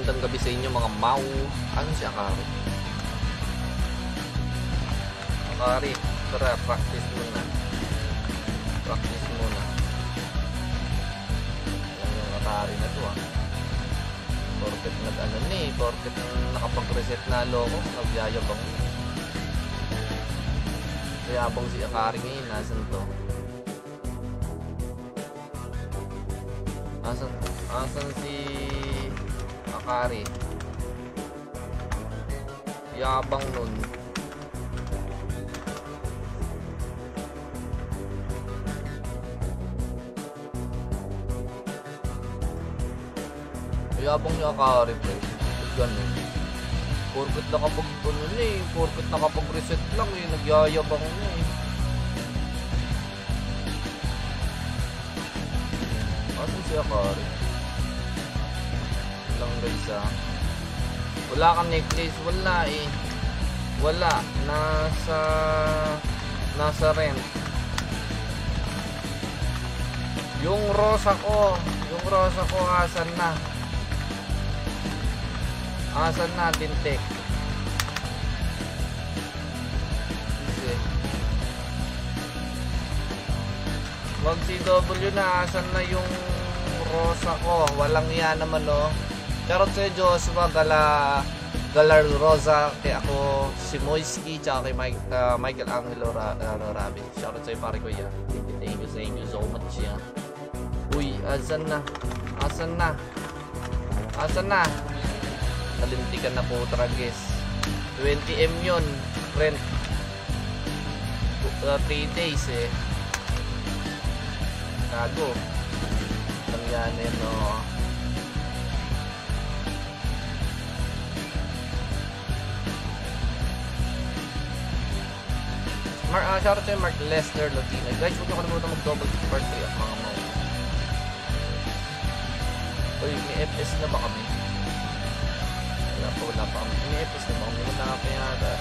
magandang gabi sa inyo mga mau. Ano si Akari? Akari, tara, practice muna. Practice muna. Yung Akari na to Porket nag-ano porket nakapag-reset na loko, nagyayabang. Yabang si Akari ngayon, nasan to? Asan si Akari? Yabang nun. Yabang ni Akari, pre. Ganun. Porket porket nakapag-reset lang nagyayabang na Asan si Akari? Lang guys Wala kang necklace, wala Wala, nasa rent. Yung rosa ko asan na? Asan na, Lintek? Mag CW na, asan na yung rosa ko? Walang yan naman Charot sa'yo Joshua, Galar Rosa, kay ako si Moisky, tsaka kay Michael Angelo Rabi. Charot sa'yo pare ko yan. Thank you so much yan. Uy, asan na? Nalintikan na po tragis. 20M yun, rent. 3 days Gago. Lang yan Shoutout sa'yo Mark Lesnar Lotino. Guys, huwag nyo kalimutan mag-double birthday at mga mau. Uy, may FS na ba kami? Wala pa kami. May FS na ba kami? Wala pa yata.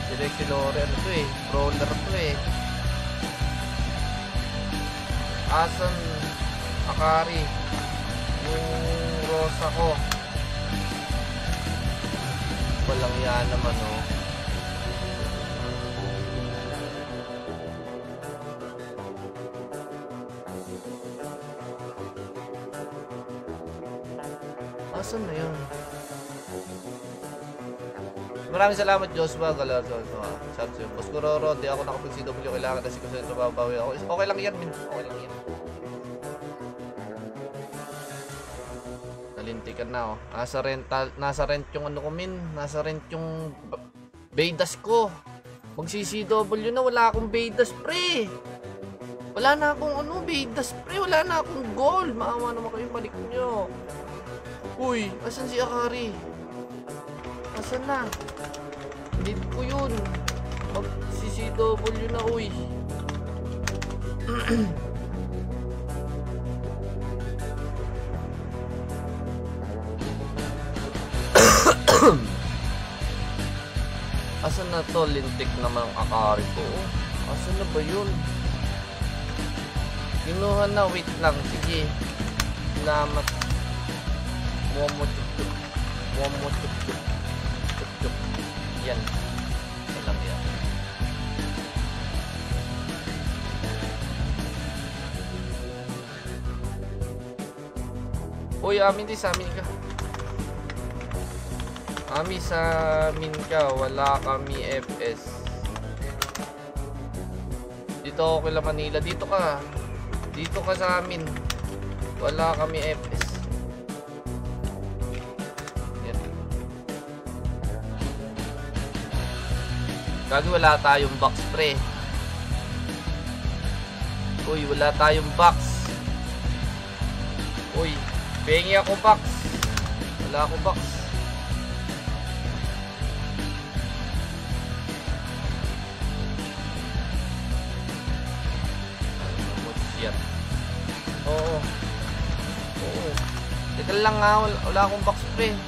Direct si Lore, brawler to Asan Akari? Yung rosa ko. Walang yan naman Asan na yun? Maraming salamat Joshua Galar Joshua. Shout sa'yo Boss Kuroro, di ako nakapag-CW, kailangan kasi kasi ito babawi ako. Okay lang yan, okay lang yan. Nalintikan na Nasa rent yung nasa rent yung Beidas ko. Mag-CCW na, wala akong Beidas pre. Wala na akong Beidas pre, wala na akong gold. Maawa naman kayo, balik nyo. Uy, asan si Akari? Asan na? Need ko yun. Mag-CCW na, uy. Asan na to? Lintik naman ang Akari ko. Asan na ba yun? Kinuha na, wait lang. Sige. Salamat. Momo tuk-tuk. Tuk-tuk. Yan. Walang yan. Uy, amin sa amin ka. Wala kami FS. Dito ako kila Manila. Dito ka sa amin. Wala kami FS. Gagi, wala tayong box pre. Uy, wala tayong box. Uy, pengi ako box. Wala ako box. Shit. Oo. Teka lang wala akong box pre.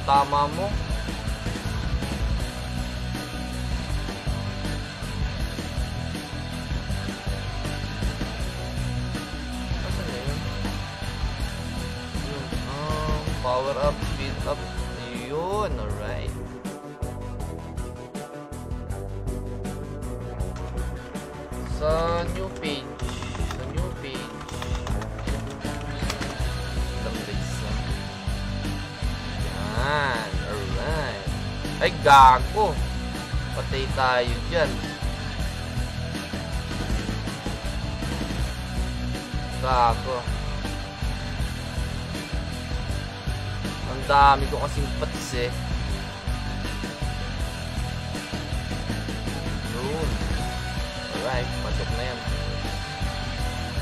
Tama mo. Power up, speed up. Ayun, alright. Sa new page. Yan, alright. Ay, gago. Patay tayo dyan. Gago. Ang dami ko kasing patis eh. Yun. Alright, pasok na yan.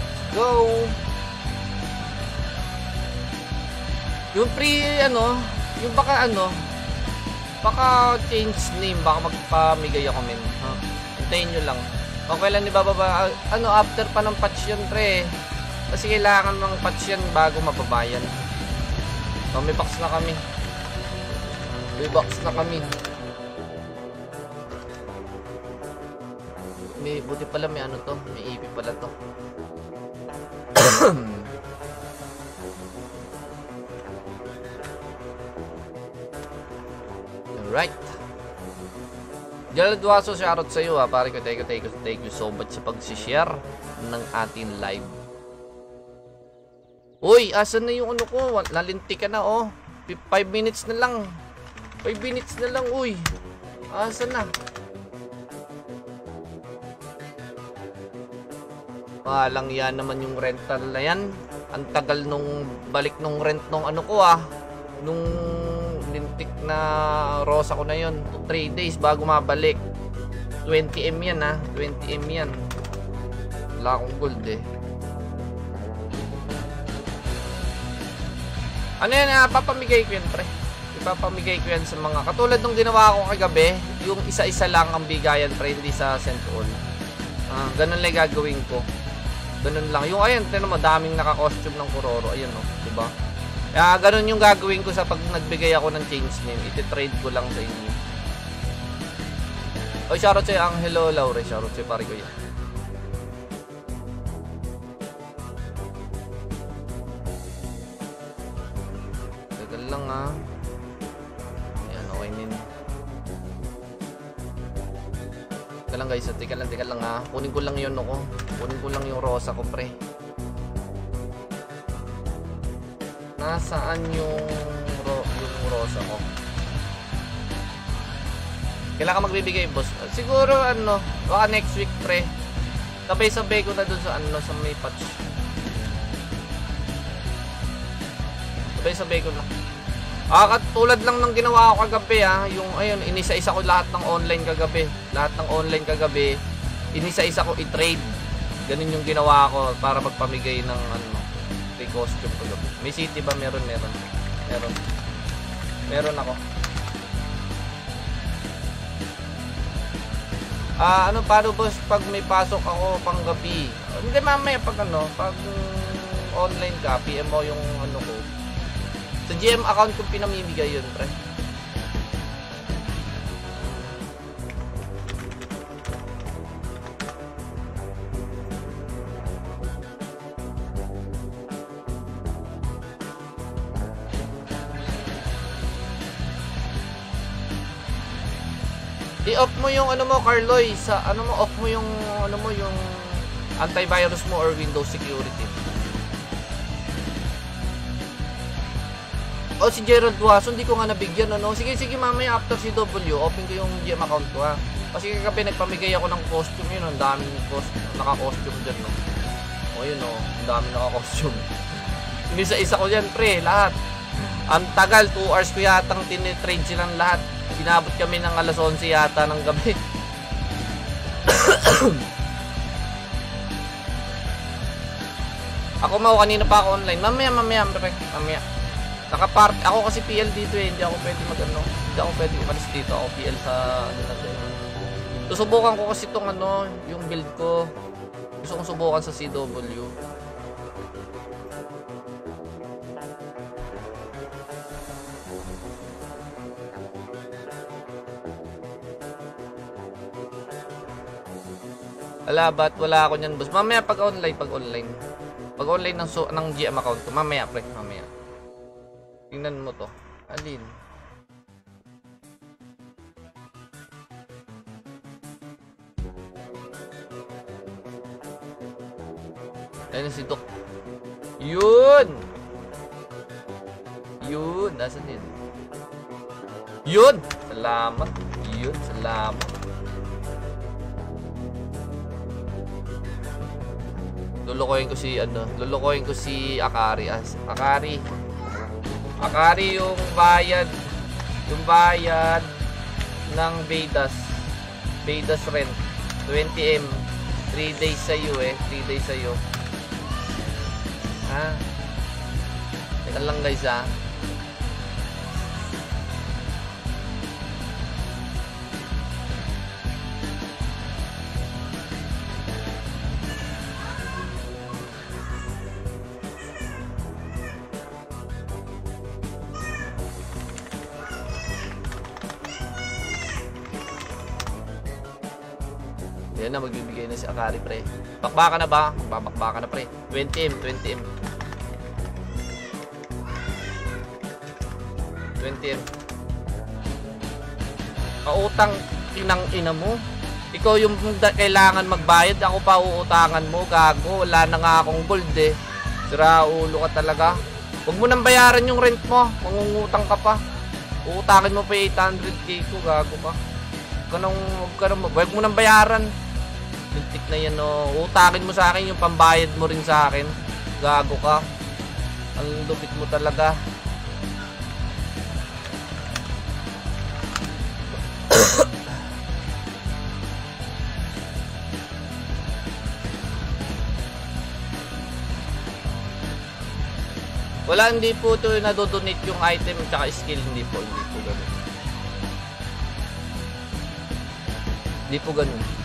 Let's go! Yung yung baka change name, baka magpamigay ako men. Hintayin nyo lang. Okay lang ibababa, after pa ng patch yan pre. Kasi kailangan ng patch yan bago mababayan. So, may box na kami. Buti pala may may EP pala to. Alright. Gerald Duaso, shoutout sa iyo ha. Pare ko, thank you so much sa pag-share ng ating live. Uy, asan na yung ko? Nalinti ka na oh. 5 minutes na lang. 5 minutes na lang, uy. Asan na? Walang yan naman yung rental na yan. Ang tagal nung balik nung rent nung nung lintik na rosa ko na yon. 3 days bago mabalik. 20M yan 20M yan. Wala akong gold eh. Papamigay ko yan pre. Ipapamigay ko yan sa mga katulad nung ginawa ko kagabi. Yung isa-isa lang ang bigayan pre, hindi sa send all. Ganun lang gagawin ko. Ganun lang. Yung ayan, tinan mo, daming naka-costume ng Kuroro. Ayan diba? Kaya ganun yung gagawin ko sa pag nagbigay ako ng change name. Iti-trade ko lang sa inyo. Oy, shoutout sa'yo ang hello Laure. Shoutout sa'yo pare ko yan. Tagal lang Ayan, okay din. Teka lang guys, teka lang Kunin ko lang yun Kunin ko lang yung rosa ko pre. Nasaan yung rosa ko? Kailan ka magbibigay boss? Siguro baka next week pre. Sabay-sabay ko na dun sa sa may patch. Sabay-sabay ko na. Katulad lang ng ginawa ko kagabi yung ayun, inisa-isa ko lahat ng online kagabi. Inisa-isa ko i-trade. Ganun yung ginawa ko para magpamigay ng free costume kagabi. May city ba? Meron ako. Paano boss pag may pasok ako pang gabi? Hindi mamaya pag online ka, PM mo yung ko. Sa GM account ko pinamimigay yun, pre. I-off mo yung Carloy, sa off mo yung yung antivirus mo or Windows security. Si Gerald Duaso, hindi ko nga nabigyan Sige mamaya after CW, open ko yung GM account ko Kasi kagabi nagpamigay ako ng costume yun, ang daming naka-costume dyan yun ang daming naka-costume. Inisa-isa ko dyan pre, lahat. Ang tagal, 2 hours ko yatang tinitrade silang lahat. Sinabot kami ng alas 11 yata ng gabi. Ako kanina pa ako online. Mamaya. Nakapart ako kasi PL dito Hindi ako pwede Hindi ako pwede umalis dito. Ako PL sa natin. Susubukan ko kasi itong yung build ko. Gusto kong subukan sa CW. Ba't wala ako niyan boss? Mamaya pag online ng GM account ko. Mamaya pre, mamaya. Tingnan mo to. Alin? Ayun si Doc. Yun! Yun! Nasaan yun? Yun! Salamat! Yun! Salamat! Lulukoyin ko si Akari. Akari yung bayad ng Vedas rent 20M 3 days sa'yo 3 days sa'yo ha. Teka lang guys ha. Yan na, magbibigay na si Akari, pre. Bakbaka na ba? Magbabakbaka na, pre. 20M. 20M. Pautang inang ina mo. Ikaw yung kailangan magbayad. Ako pa uutangan mo, gago. Wala na nga akong gold eh. Sira ulo ka talaga. Huwag mo nang bayaran yung rent mo. Mangungutang ka pa. Uutangin mo pa 800k ko, gago ka. Huwag mo nang bayaran. Lintik na yan, no. Utangin mo sa akin yung pambayad mo rin sa akin. Gago ka. Ang lupit mo talaga. Wala, hindi po ito nadodonate yung item at skill. Hindi po ganun. Hindi po ganun.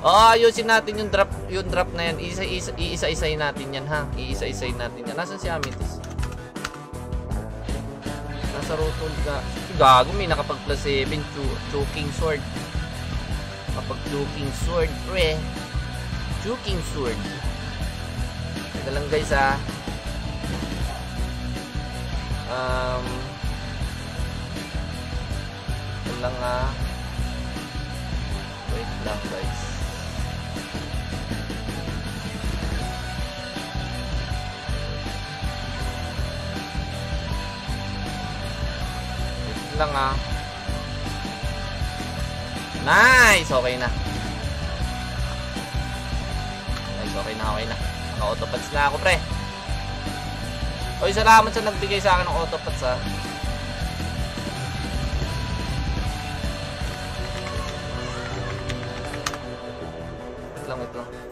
Ayusin natin yung drop na yan. Iisa-isayin natin yan, ha. Iisa-isayin natin yan. Nasaan si Amethyst? Nasa rotol ka. Gago, may nakapag plus 7 choking sword. Kapag choking sword, pre. Choking sword. Ito lang guys, ha. Ito lang, ha. Wait lang guys. Lang nice, okay na. Nice, okay na. Naka-autopats na ako, pre. Oy, salamat sa nagbigay sa akin ng autopats, ha. Wait lang.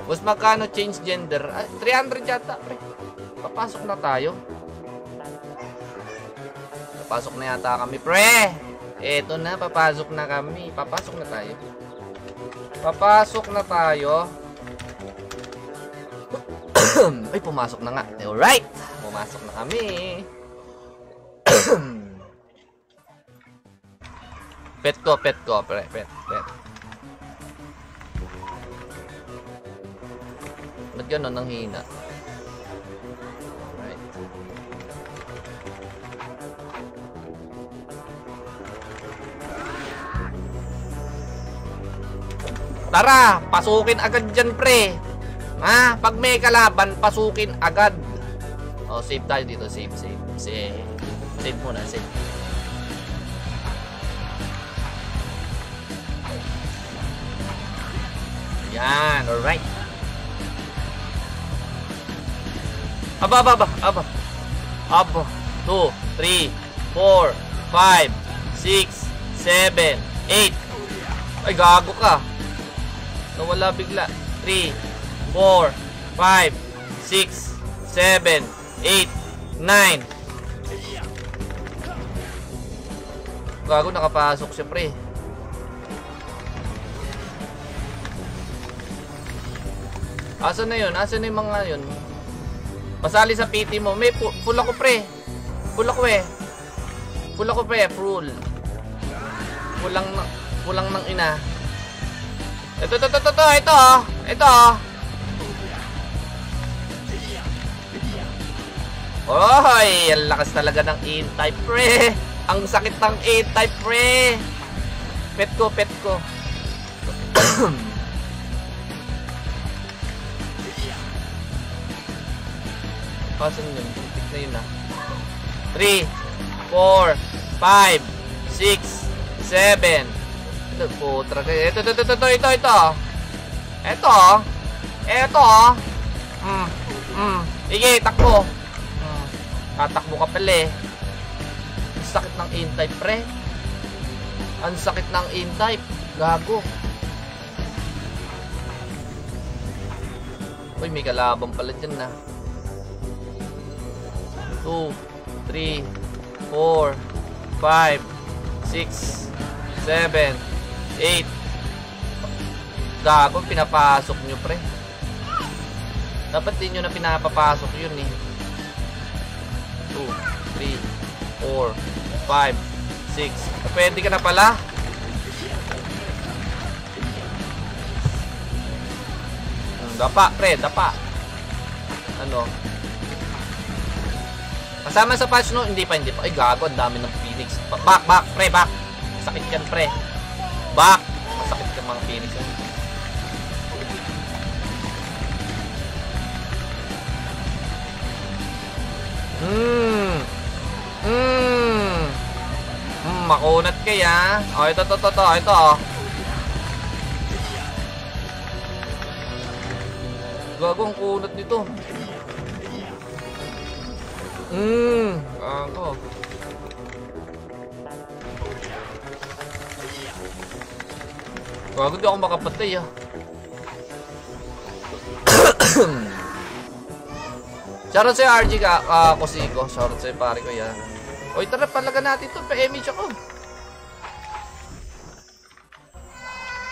Boss, magkano change gender? 300 yata, pre. Papasok na tayo. Papasok na yata kami, pre. Eto na, papasok na kami. Papasok na tayo. Ay, pumasok na nga. Alright. Pumasok na kami. Pet ko, pre. Pet. Ba't gano'n ang hina? Tara, pasukin agad dyan, pre. Ha? Pag may kalaban, pasukin agad. Oh, save tayo dito. Save. Save muna, save. Yan, alright. Aba. 2, 3, 4, 5, 6, 7, 8. Ay, gago ka. Nawala bigla. 3, 4, 5, 6, 7, 8, 9. Gago, nakapasok siya, pre. Asan na yun? Asan na yung mga yun? Pasali sa PT mo. May full ako, pre. Full ako, pre. Full. Kulang ng ina. Ito. Oy, ang lakas talaga ng A-type, pre. Ang sakit ng A-type, pre. Pet ko. Pasan yun? Tik na yun ah. 3, 4, 5, 6, 7. Ito po, ito. Ito. Sige, takbo. Tatakbo ka pala eh. Ang sakit ng A-type, pre. Ang sakit ng A-type. Gago. Uy, may kalabang pala dyan na. 2, 3, 4, 5, 6, 7, 8. Gago, pinapasok nyo, pre. Dapat din nyo na pinapapasok yun eh. 2, 3, 4, 5, 6. Pwede ka na pala. Dapa, pre, dapa. Ano? Kasama sa patch no? Hindi pa. Ay, gago, ang dami ng Phoenix. Back, pre, back. Masakit yan, pre. Back. Masakit yung mga Phoenix yan. Makunat kaya. Oh, ito. Gago, ang kunat nito. Gago. Gago, di ako makapatay ah. Shoutout sa'yo RG Kosiko. Shoutout sa'yo pare ko yan. Oy, tara palaga natin ito. Pa-image ako.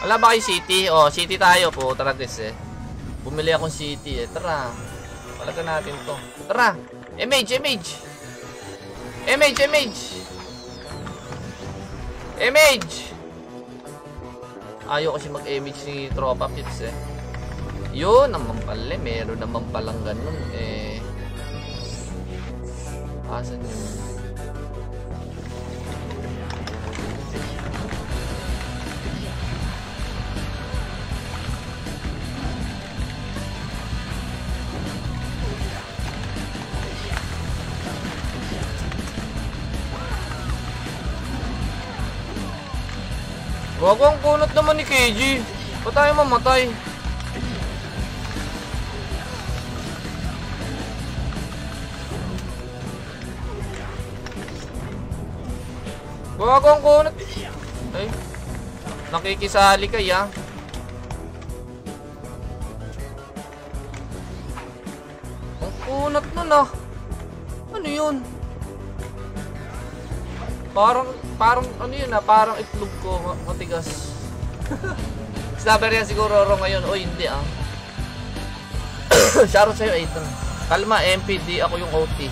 Wala ba kayo city? Oh, city tayo po. Tara guys eh. Bumili akong city eh. Tara. Palaga natin to. Tara. Image. Ayaw kasi mag-image ni Tropa Pips eh. Yun naman pala. Meron naman palang ganun eh. Asan yun? Gago, ang kunot naman ni KG. Ba't tayo mamatay? Gago, ang kunot. Ay, nakikisali kaya. Ang kunot nun ah. Ano yun? Parang ano yun ah, parang itlog ko matigas. Snapper yan siguro Ro ngayon. O hindi ah. Shoutout sa'yo Aiton. Kalma MPD, ako yung OT.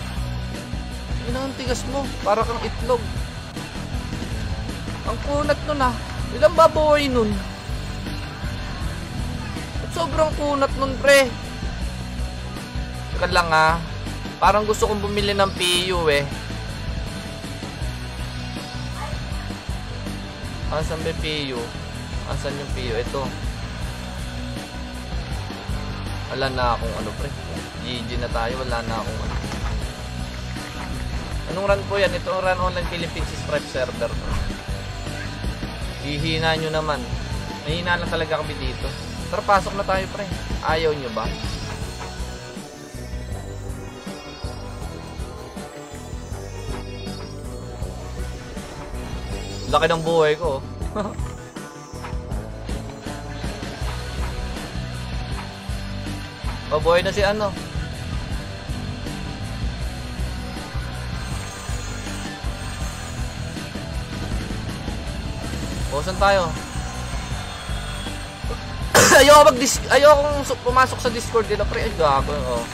Yun ang tigas mo, parang kang itlog. Ang kunat nun ah. Ilang baboy nun? At sobrang kunat nun pre. Teka lang ah. Parang gusto kong bumili ng PU eh. Asan ba PU? Asan yung PU? Ito. Wala na akong ano pre. GG na tayo. Wala na akong ano. Anong run po yan? Ito run online Philippines Stripe server. Hihina nyo naman. Mahina lang talaga kami dito. Tara, pasok na tayo pre. Ayaw nyo ba? Laki ng buhay ko. Babuhay na si ano. Saan tayo? Ayoko pumasok sa Discord nila pre. Ay gago. Oh.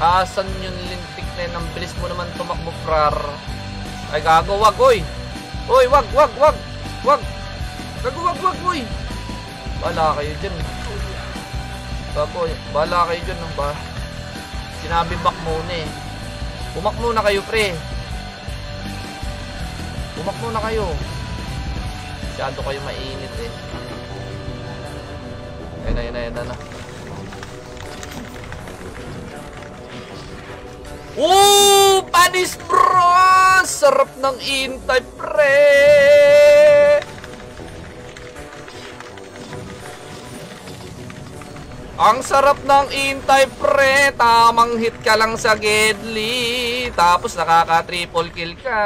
Asan yung lintik na yun? Ang bilis mo naman tumakbo, frar. Ay, gago, wag, oy! Oy, wag! Gago, wag, oy! Wala kayo dyan. Bago, bahala kayo dyan, no? Ba? Sinabi back muna eh. Bumak muna kayo, pre. Bumak muna kayo. Masyado kayo mainit eh. Ayun na. Panis bro! Sarap ng intay, pre! Ang sarap ng intay, pre! Tamang hit ka lang sa Gedli. Tapos nakaka-triple kill ka.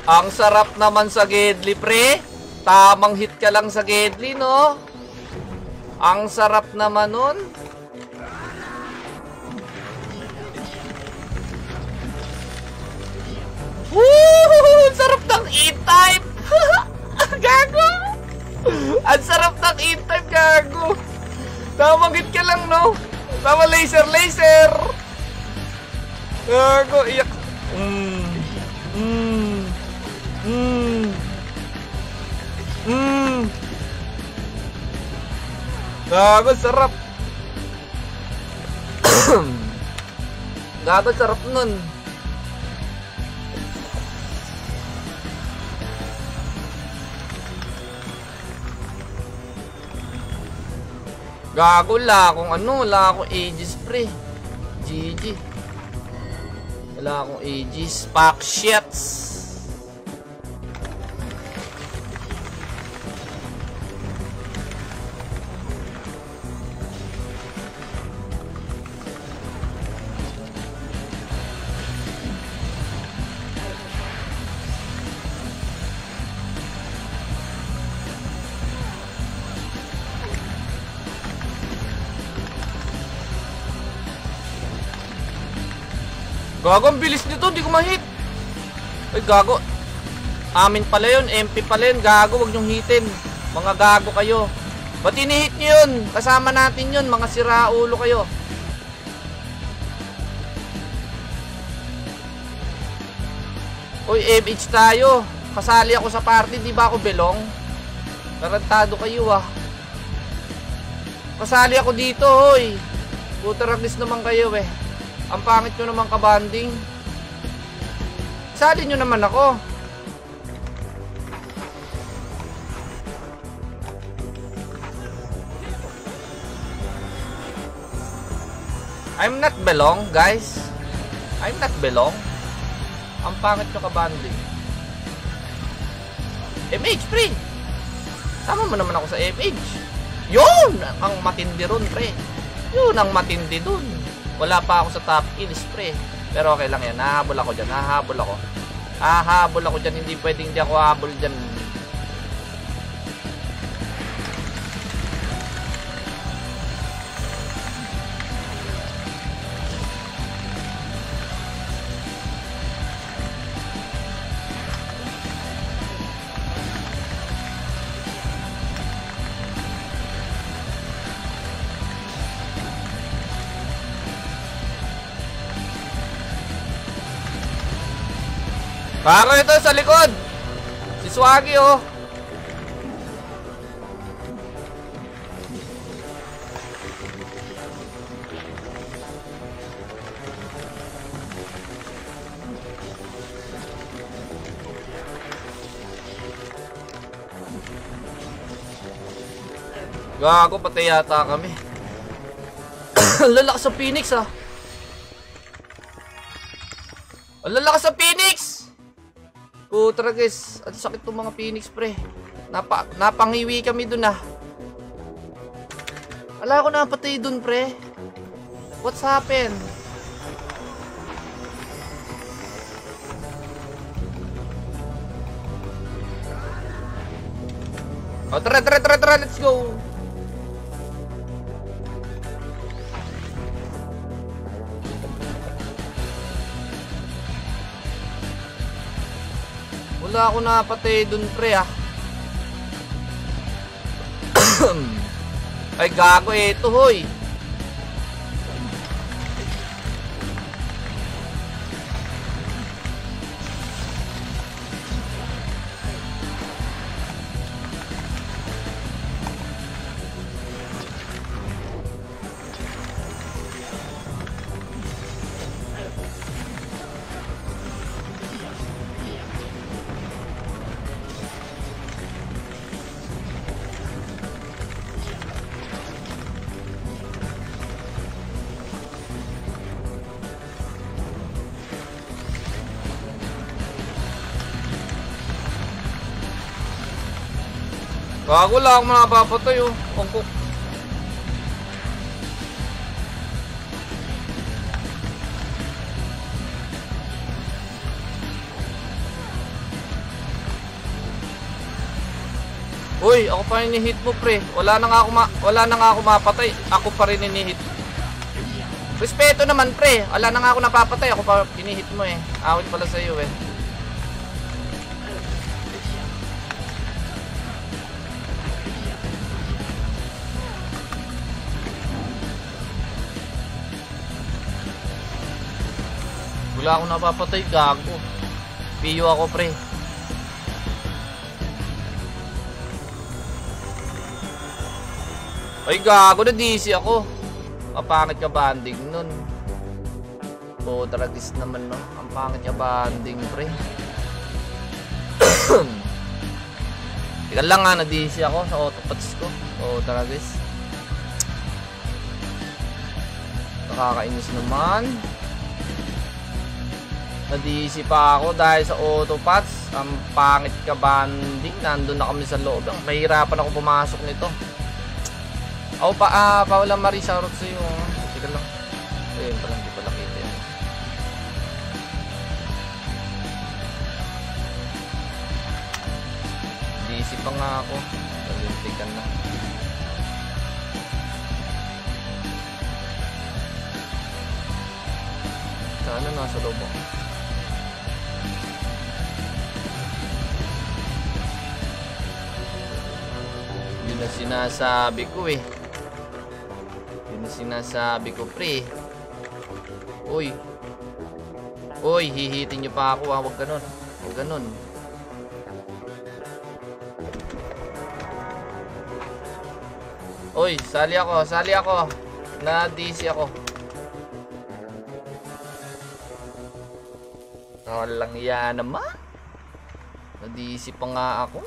Ang sarap naman sa Gedli, pre. Tamang hit ka lang sa Gedli, no? Ang sarap naman nun. Woo! Sarap ng E-type. Gago. Ang sarap ng E-type, gago. Tamang hit ka lang, no? Tama, laser. Gago, iyak. Gago, sarap. Gago, sarap nun. Gago, wala akong Aegis, pre. GG. Wala akong Aegis. Pack shits. Gago, ang bilis nito, hindi ko ma-hit. Ay, gago. Amin pala yun, MP pala yun. Gago, wag nyong hitin. Mga gago kayo. Ba't ini-hit nyo yun? Kasama natin yun, mga siraulo kayo. Uy, MH tayo. Kasali ako sa party, di ba ako belong? Tarantado kayo ah. Kasali ako dito, hoy. Putaragis naman kayo eh. Ang pangit nyo naman kabanding. Sali nyo naman ako. I'm not belong, guys. I'm not belong. Ang pangit nyo kabanding. MH, pre. Sama mo naman ako sa MH. Yun! Ang matindi ron, pre. Yun ang matindi dun. Wala pa ako sa top kills, pre. Pero okay lang yan. Hahabol ako dyan. Hahabol ako dyan. Hindi pwedeng hindi ako hahabol dyan. Bako ito sa likod. Si Swaggy, oh. Gago, patay yata kami. Ang lalakas sa Phoenix, ah. Ang lalakas sa Phoenix! Putra guys, ang sakit itong mga Phoenix, pre. Napangiwi kami dun, ah. Wala ako napatay dun, pre. What's happened? Oh, tara, let's go. Wala ako napatay dun, pre, ah. Ay, gago, eto, hoy. Gago lang akong mapapatay oh. Pangkok. Uy, ako pa rin hit mo pre. Wala na nga ako mapatay. Ako pa rin hinihit. Respeto naman pre. Wala na nga ako napapatay. Ako pa hinihit mo eh. Awit pala sa iyo eh. Wala akong napapatay, gago. Piyo ako pre. Ay gago, na DC ako. Kapangit ka banding nun. O dragis naman no. Ang pangit ka banding pre. Tika lang nga, na DC ako sa autopats ko. O dragis. Nakakainis naman. Na-DC pa ako dahil sa autopats. Ang pangit ka banding. Nandun na kami sa loob. Mahirapan ako pumasok nito. Ako Paula Marie, shoutout sa'yo. Teka lang. Ayun pala, hindi pala kita yan. DC pa nga ako. Nalintikan na. Sana nasa loob ako. Yun na sinasabi ko eh. Yun na sinasabi ko pre. Uy. Uy, hihitin nyo pa ako ha. Huwag ganun. Huwag ganun. Uy, sali ako. Sali ako. Na-DC ako. Walang yan naman. Na-DC pa nga ako.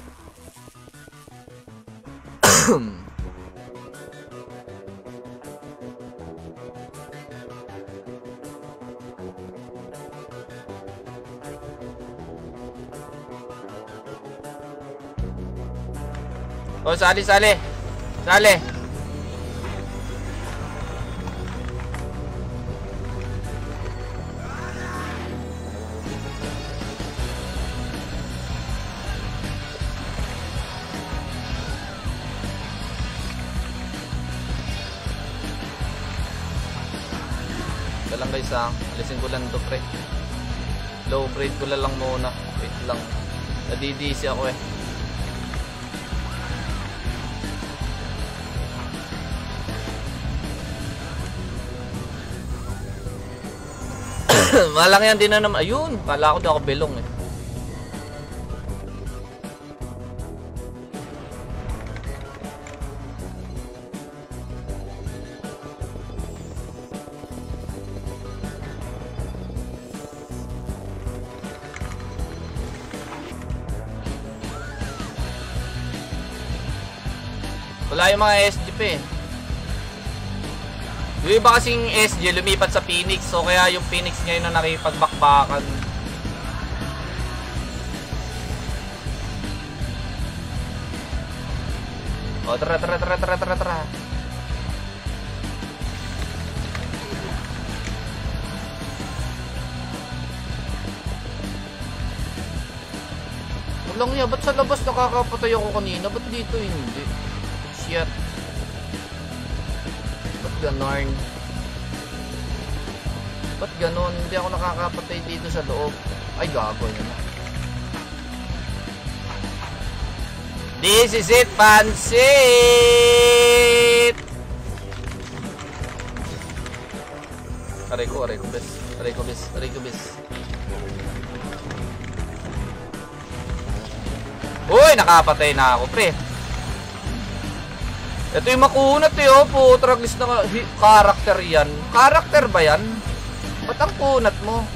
Oh, sali. Sali. Ito lang guys ha. Alisin ko lang to pre. Low grade ko lang muna. Wait lang. Nadidisi ako eh. Malang yan din na naman. Ayun, kala ko di ako belong eh. Wala yung mga SG pa eh. Yung iba kasing SG lumipat sa Phoenix, so kaya yung Phoenix ngayon na nakipagbakbakan. O tara. Walang niya, ba't sa labas nakakapatay ako kanina? Ba't dito hindi? Shit. Ganon. Ba't ganon? Hindi ako nakakapatay dito sa loob. Ay gago yun. This is it, pansit! Aray ko bis. Uy, nakapatay na ako pre. Ito yung makunat eh, oh. Putragis na karakter yan. Karakter ba yan? Ba't ang kunat mo?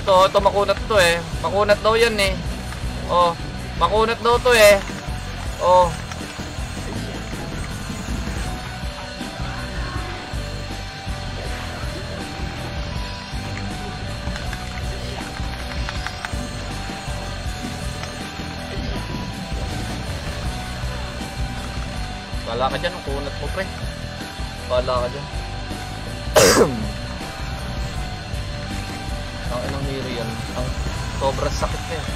Ito makunat to eh. Makunat daw yan eh. Oh, makunat daw to eh. Oh. Bala ka dyan, ang kunat mo pre. Bala ka dyan. Ang inang hiri yan. Ang sobrang sakit na yan.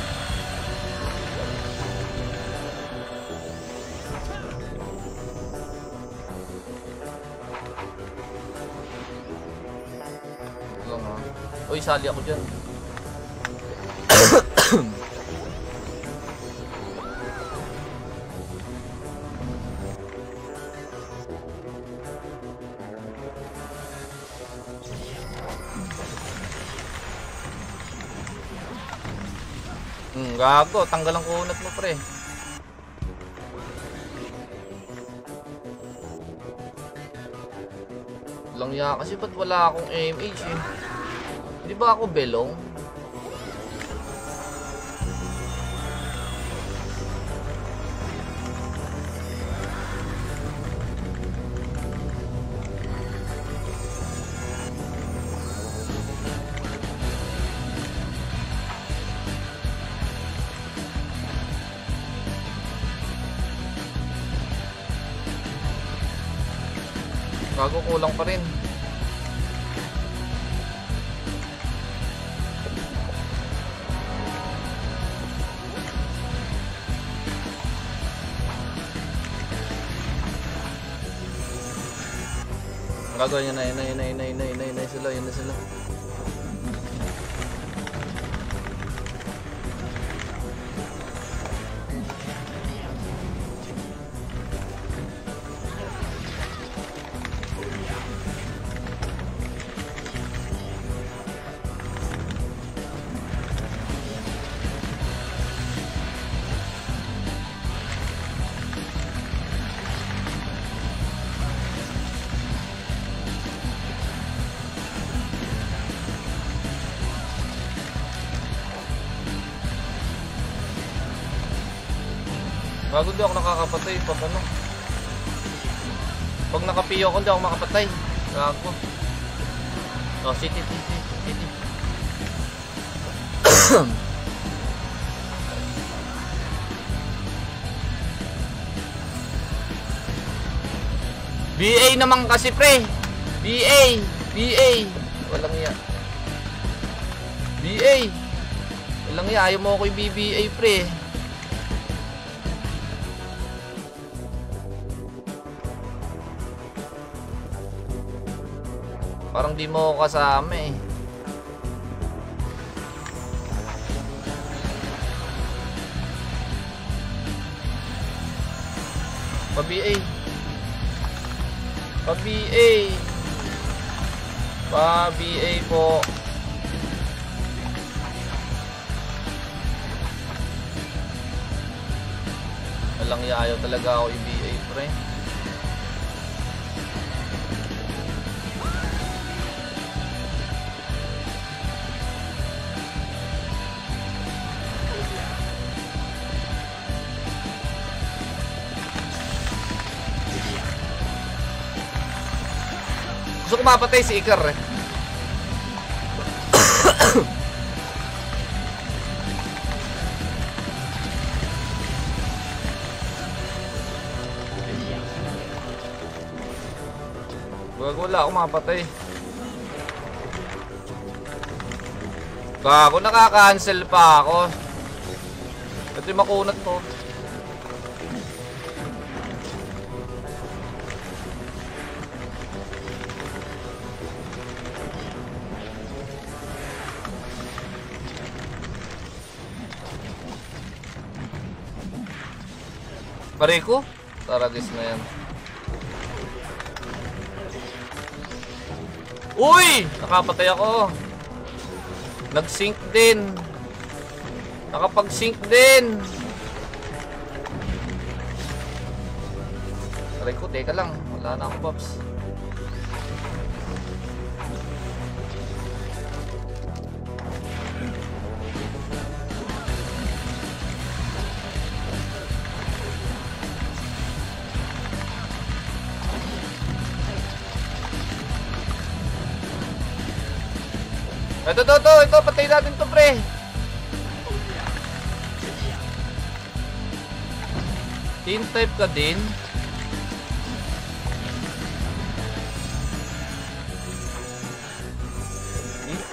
Lang ha. Uy, sali ako dyan. Gago, tanggal ang kunat mo pre. Lang ya kasi ba't wala akong AMH eh. Di ba ako belong? Gago, kulang pa rin. Gago, yun na sila, yun na sila. Bago di ako nakakapatay pag ano. Pag nakapiyo ako, di ako makapatay. Gago. Oh, city. BA naman kasi pre. BA. Walang iya. BA. Walang iya. Ayaw mo ako yung BBA pre. Parang di mo ako kasama eh. Pa-BA. Pa-BA po. Walang yayaw talaga ako i-BA pre. Gusto ko mapatay si Ikar eh. Wala ako mapatay. Gago, nakaka-cancel pa ako. Ito yung makunat to. Pareko? Taragis na yan. Uy! Nakapatay ako. Nag-sync din. Nakapag-sync din. Pareko, teka lang. Wala na ako, Pops. Ito, patay natin to pre. Team type ka din.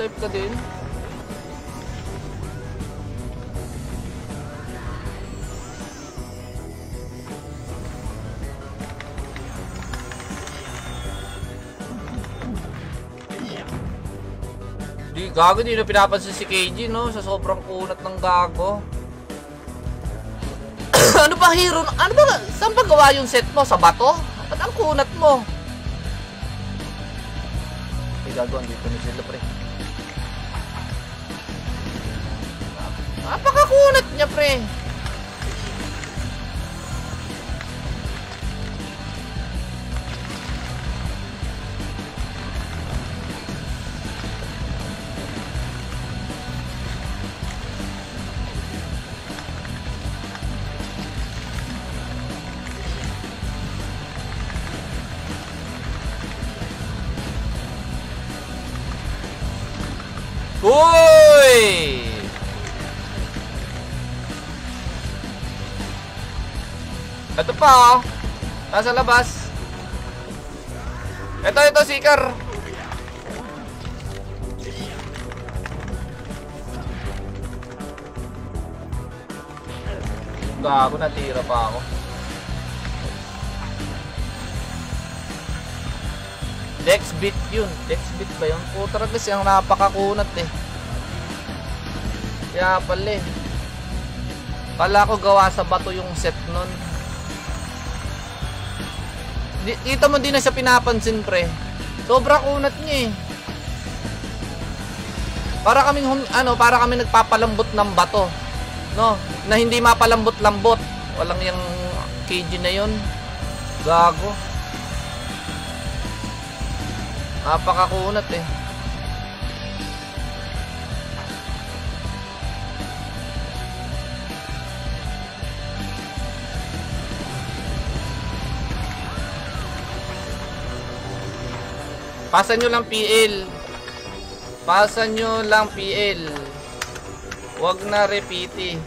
type ka din. Di, gago, di na pinapansin si KG, no? Sa sobrang kunat ng gago. Ano ba, hero? Ano ba? Saan ba gawa yung set mo? Sa bato? Ba't ang kunat mo? Ay, gago, andito na sila, pre. Napakakunat niya, pre. Uy! Ito pa, oh. Nasa labas. Ito, Seeker. Gago, natira pa ako. Dex beat yun. Dex beat ba yun? Puta rin kasi ang napakakunat eh. Kaya pala eh. Kala ko gawa sa bato yung set nun. Kita mo din na siya pinapansin, pre. Sobra kunat niya eh. Para kaming nagpapalambot ng bato. No? Na hindi mapalambot-lambot. Walang yung KG na yun. Gago. Napakakunat eh. Pasan nyo lang PL. Pasan nyo lang PL. Huwag na repeat eh.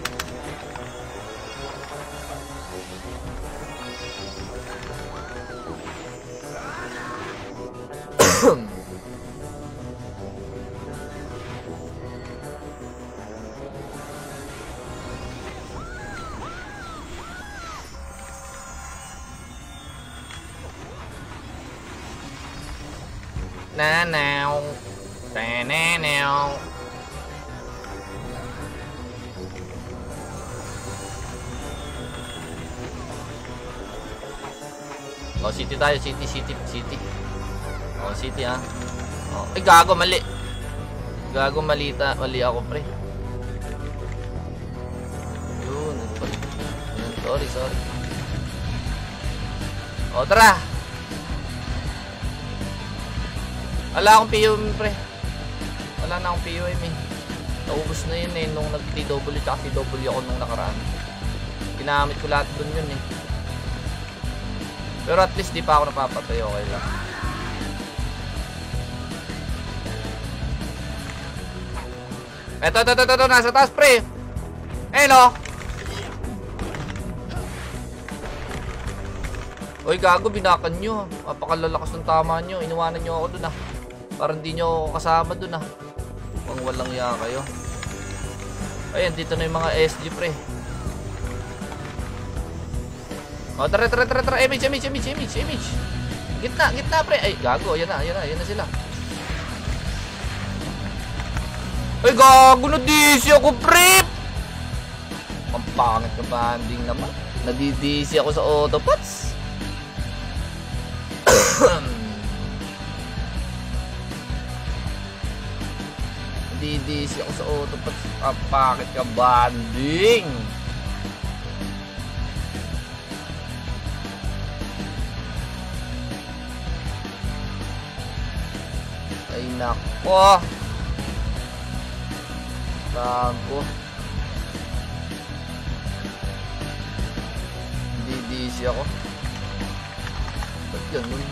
Nanaw. Tananaw. Oh, city tayo. City. Oh, city ah. Oh, ay, gago, mali. Gago, mali ako, pre. Yun. Sorry. Oh, tara. Wala akong POM, pre. Wala na akong POM eh. Naubos na yun eh nung nag-TW tsaka TW ako nung nakaraan. Ginamit ko lahat dun yun eh. Pero at least di pa ako napapatay, okay lang. Eto, nasa taas, pre. Hello. Uy, gago, binakan nyo. Napakalalakas ng tama nyo. Iniwanan nyo ako dun ah. Parang hindi nyo ako kasama dun ah. Pang walang iya kayo. Ayan, dito na yung mga SG, pre. O, tara. Image. Gitna, pre. Ay, gago. Ayan na sila. Ay, gago, nadisi ako, pre. Pampangit na banding naman. Nadidisi ako sa autopots. Nadidisi ako sa autopots. Pampangit ka banding. Ay, nako. Gago. Nadidisi ako. Ba't ganun?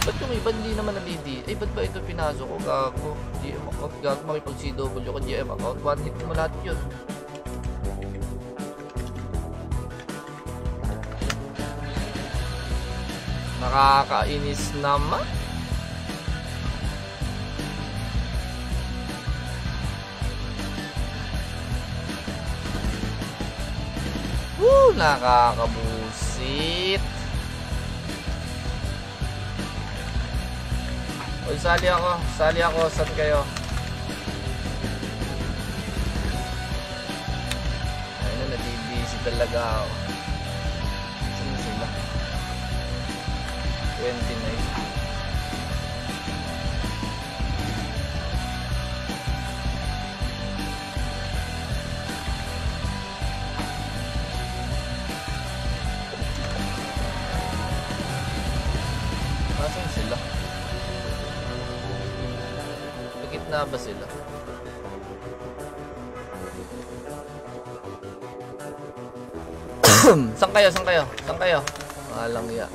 Ba't yung iba hindi naman nadidisi? Ay, ba't ba ito pinasok ko? Gago. GM account. Gago, makipag-CW ko GM account. One hit mo lahat yun. Nakakainis naman. Nakakabusit. Uy, sali ako. Saan kayo? Ayun na, nabibisi talaga ako. Saan sila? 29. Nasaan sila? Na ba sila? Saan kayo? Malang ya.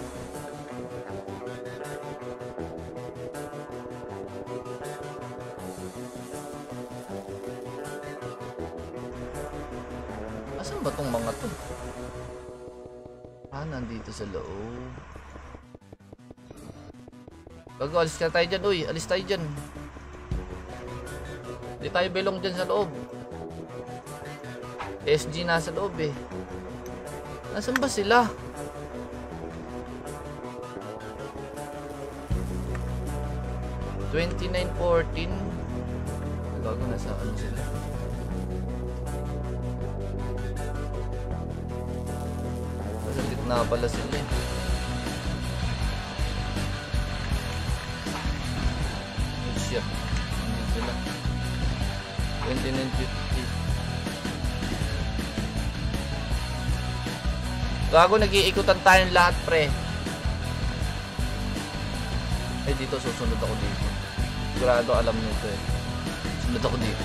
Asan ba tong mga to? Nandito sa loob. Bago, alis ka tayo dyan. Uy, alis tayo dyan. Hindi tayo belong dyan sa loob. SG nasa loob eh. Nasaan ba sila? $29.14. Gago, nasa ano sila? Nasa gitna pala sila eh. Oh shit. Nandito sila. 29.50. Gago, nag-iikutan tayong lahat, pre. Eh, dito, susunod ako dito. Sigurado alam nito eh. Sunod ako dito.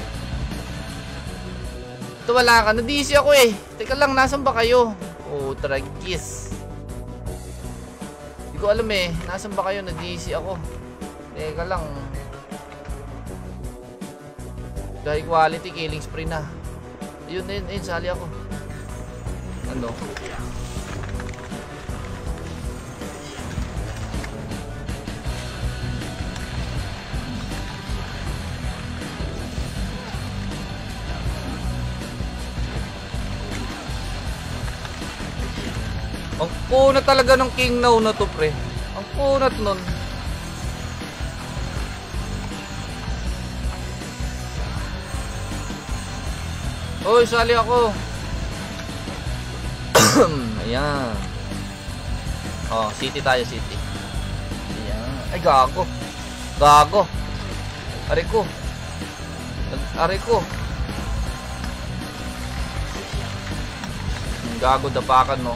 Ito, wala ka. Na-DC ako eh. Teka lang, nasan ba kayo? Oh, tragis. Hindi ko alam eh. Nasan ba kayo? Na-DC ako. Teka lang. High quality killing spree na. Yun, sali ako. Ano? Ang punat talaga ng King Now na to, pre. Ang punat nun. Oy, sali ako. Ayan. Oh, city tayo, city. Ayan. Ay, gago. Gago. Aray ko. Gago, dapakan no.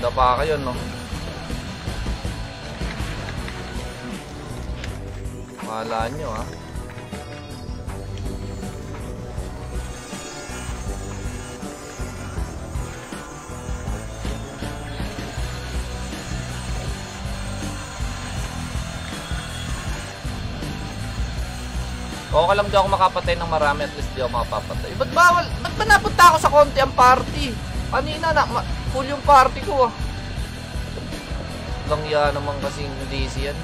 Dapa yun no. Mahala nyo ha. Okay lang di ako makapatay ng marami, at least di ako makapapatay. Ba't ba napunta ako sa konti ang party? Kanina full yung party ko ah. Lang yan naman kasing DC yan.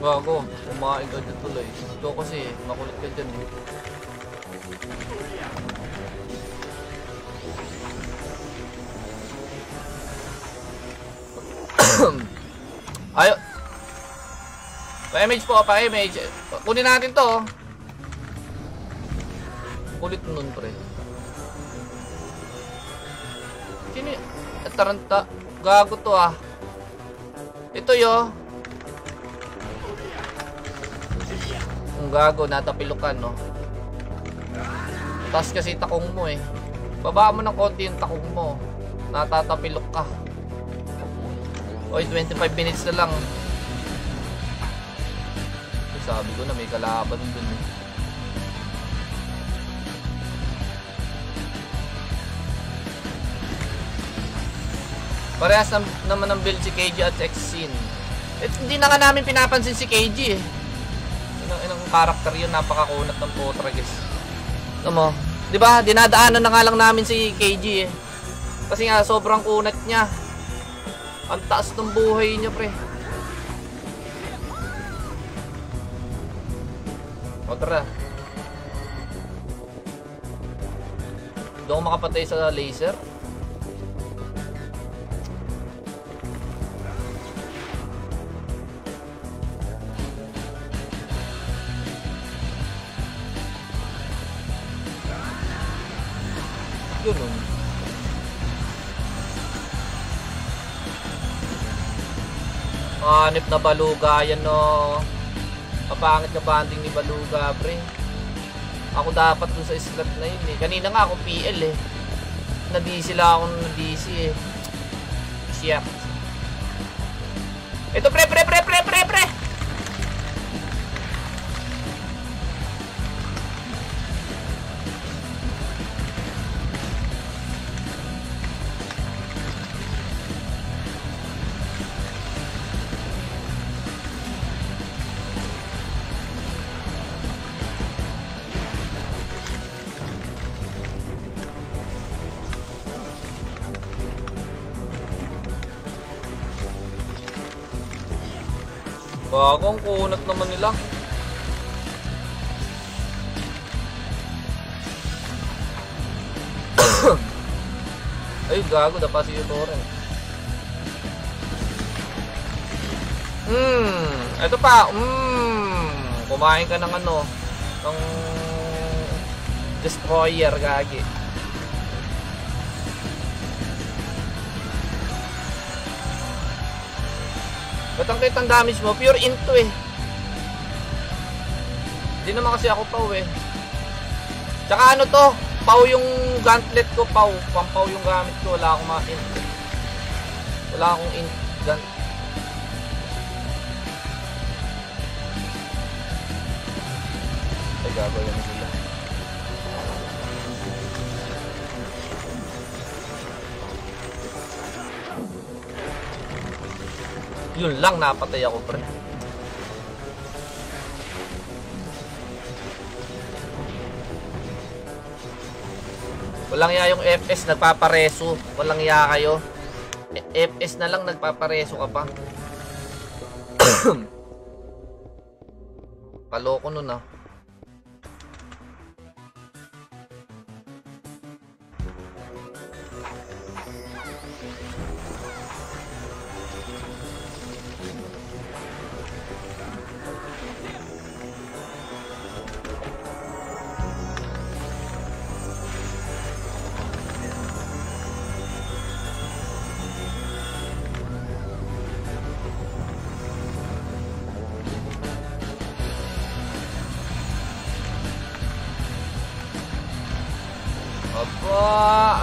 Gago, kumain ka dyan tuloy. Ikaw kasi, makulit ka dyan. Ayo. Pa-image po, pa-image. Kunin natin to. Kulit nun, pre. Kini, taranta. Gago to ah. Ito yo. Ang gago, natapilukan no. Tas kasi takong mo eh. Baba mo ng konti yung takong mo. Natatapilok ka. Oy, 25 minutes na lang. Sabi ko na may kalaban dun eh. Parehas naman ng build si KG at Exin. Hindi na nga namin pinapansin si KG eh. Inang karakter yun, napakakunat ng potra guys. Ano mo? Diba, dinadaanan na nga lang namin si KG eh. Kasi nga, sobrang kunat niya. Ang taas ng buhay niya, pre. O, tara. Hindi ako makapatay sa laser. Ganun. Hanip na Baluga yan no. Kapangit na banding ni Baluga pre. Ako dapat dun sa slot na yun eh. Kanina nga ako PL eh. Na-DC lang ako na-DC eh. Shit. Ito pre. Bagong kunat naman nila. Ay, gago, dapa si Torrent. Ito pa. Kumain ka ng ano, ng destroyer, gagi. Ba't ang kitang damage mo? Pure into eh. Hindi naman kasi ako pau eh. Tsaka ano to? Pau yung gauntlet ko, pau. Pampaw yung gamit ko. Wala akong mga int. Wala akong int gun. Ay, gagawin sila. Yun lang, napatay ako pre. Walang iya yung FS, nagpapareso. Walang iya kayo. FS na lang, nagpapareso ka pa. Kaloko nun ah.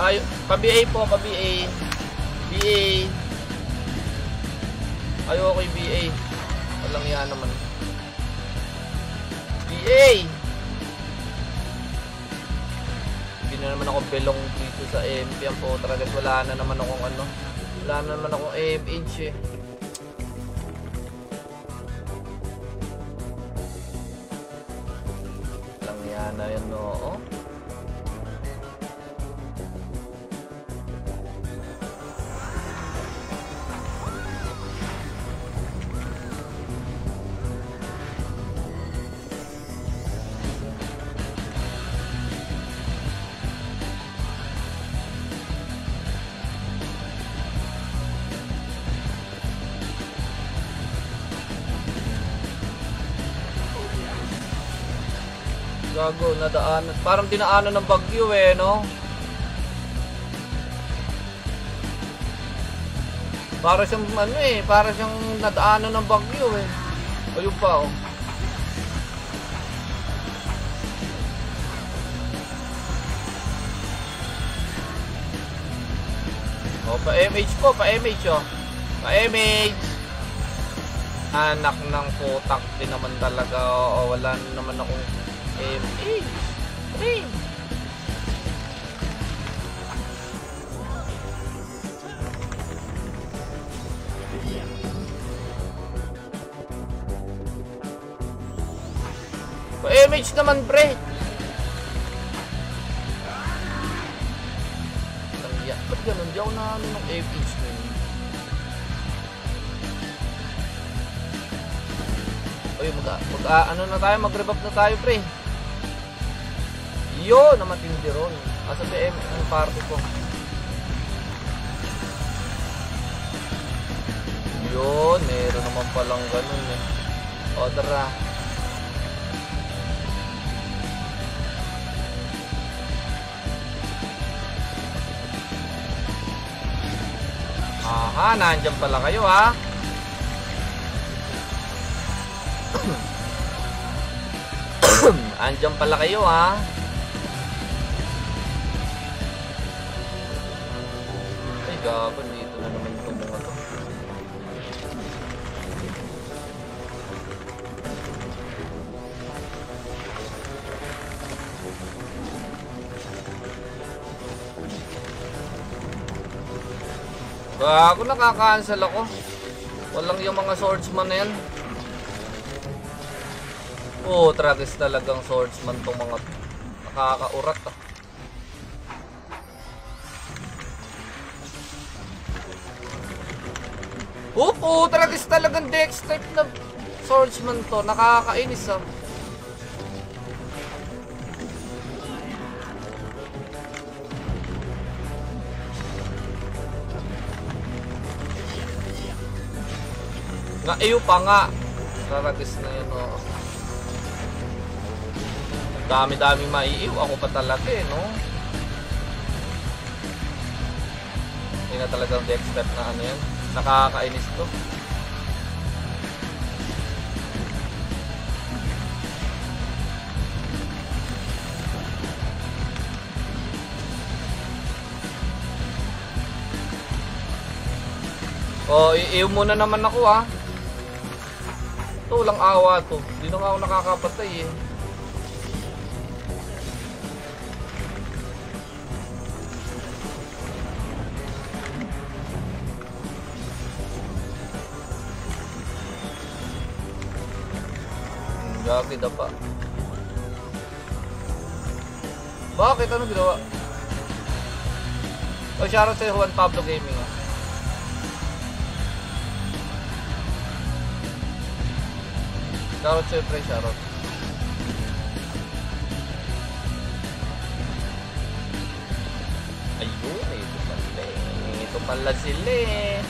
Ay, pa-BA po, pa-BA. BA. Ayoko yung BA. Walang yan naman. BA! Hindi na naman ako belong dito sa MP. Ang potra guys, wala na naman akong ano. Wala na naman akong AMH eh. Walang yan na yan no. Gago, nadaanan. Parang dinaanan ng bagyo eh, no? Para siyang ano eh, para siyang nadaanan ng bagyo eh. Ayun pa oh. O, pa-MH po, pa-MH oh. Pa-MH. Anak ng putak din naman talaga. O, wala naman akong MH. Pa-MH naman, pre. Ba't ganun? Di ako na ano ng FH na yun. Uy, ano na tayo? Mag-rebuff na tayo, pre. Yo, na matindi ron. Asa PM, ang party ko. Yun, meron naman palang ganun eh. O, tara. Aha, nandiyan pala kayo ha. Andiyan pala kayo ha. Ay gaban, dito na naman itong mga to. Bago nakaka-cancel ako. Walang yung mga swordsman na yan. Oh, tragis talagang swordsman tong mga nakakaurat ah. Oh, tragis talagang dex type na swordsman to. Nakakainis ah. Iyo pa nga. Tragis na yun oh. Dami-dami maiiw. Ako pa talaga eh, no? Hindi na talagang dex step na ano yan. Nakakainis to. Oh, iiw muna naman ako ah. Ito, walang awa to. Hindi na nga ako nakakapatay eh. Gagi na pa. Bakit? Ano ginawa? O, shoutout sa Juan Pablo Gaming ah. Shoutout sa'yo, pre. Shoutout. Ayun, ito pala eh. Ito pala sila eh.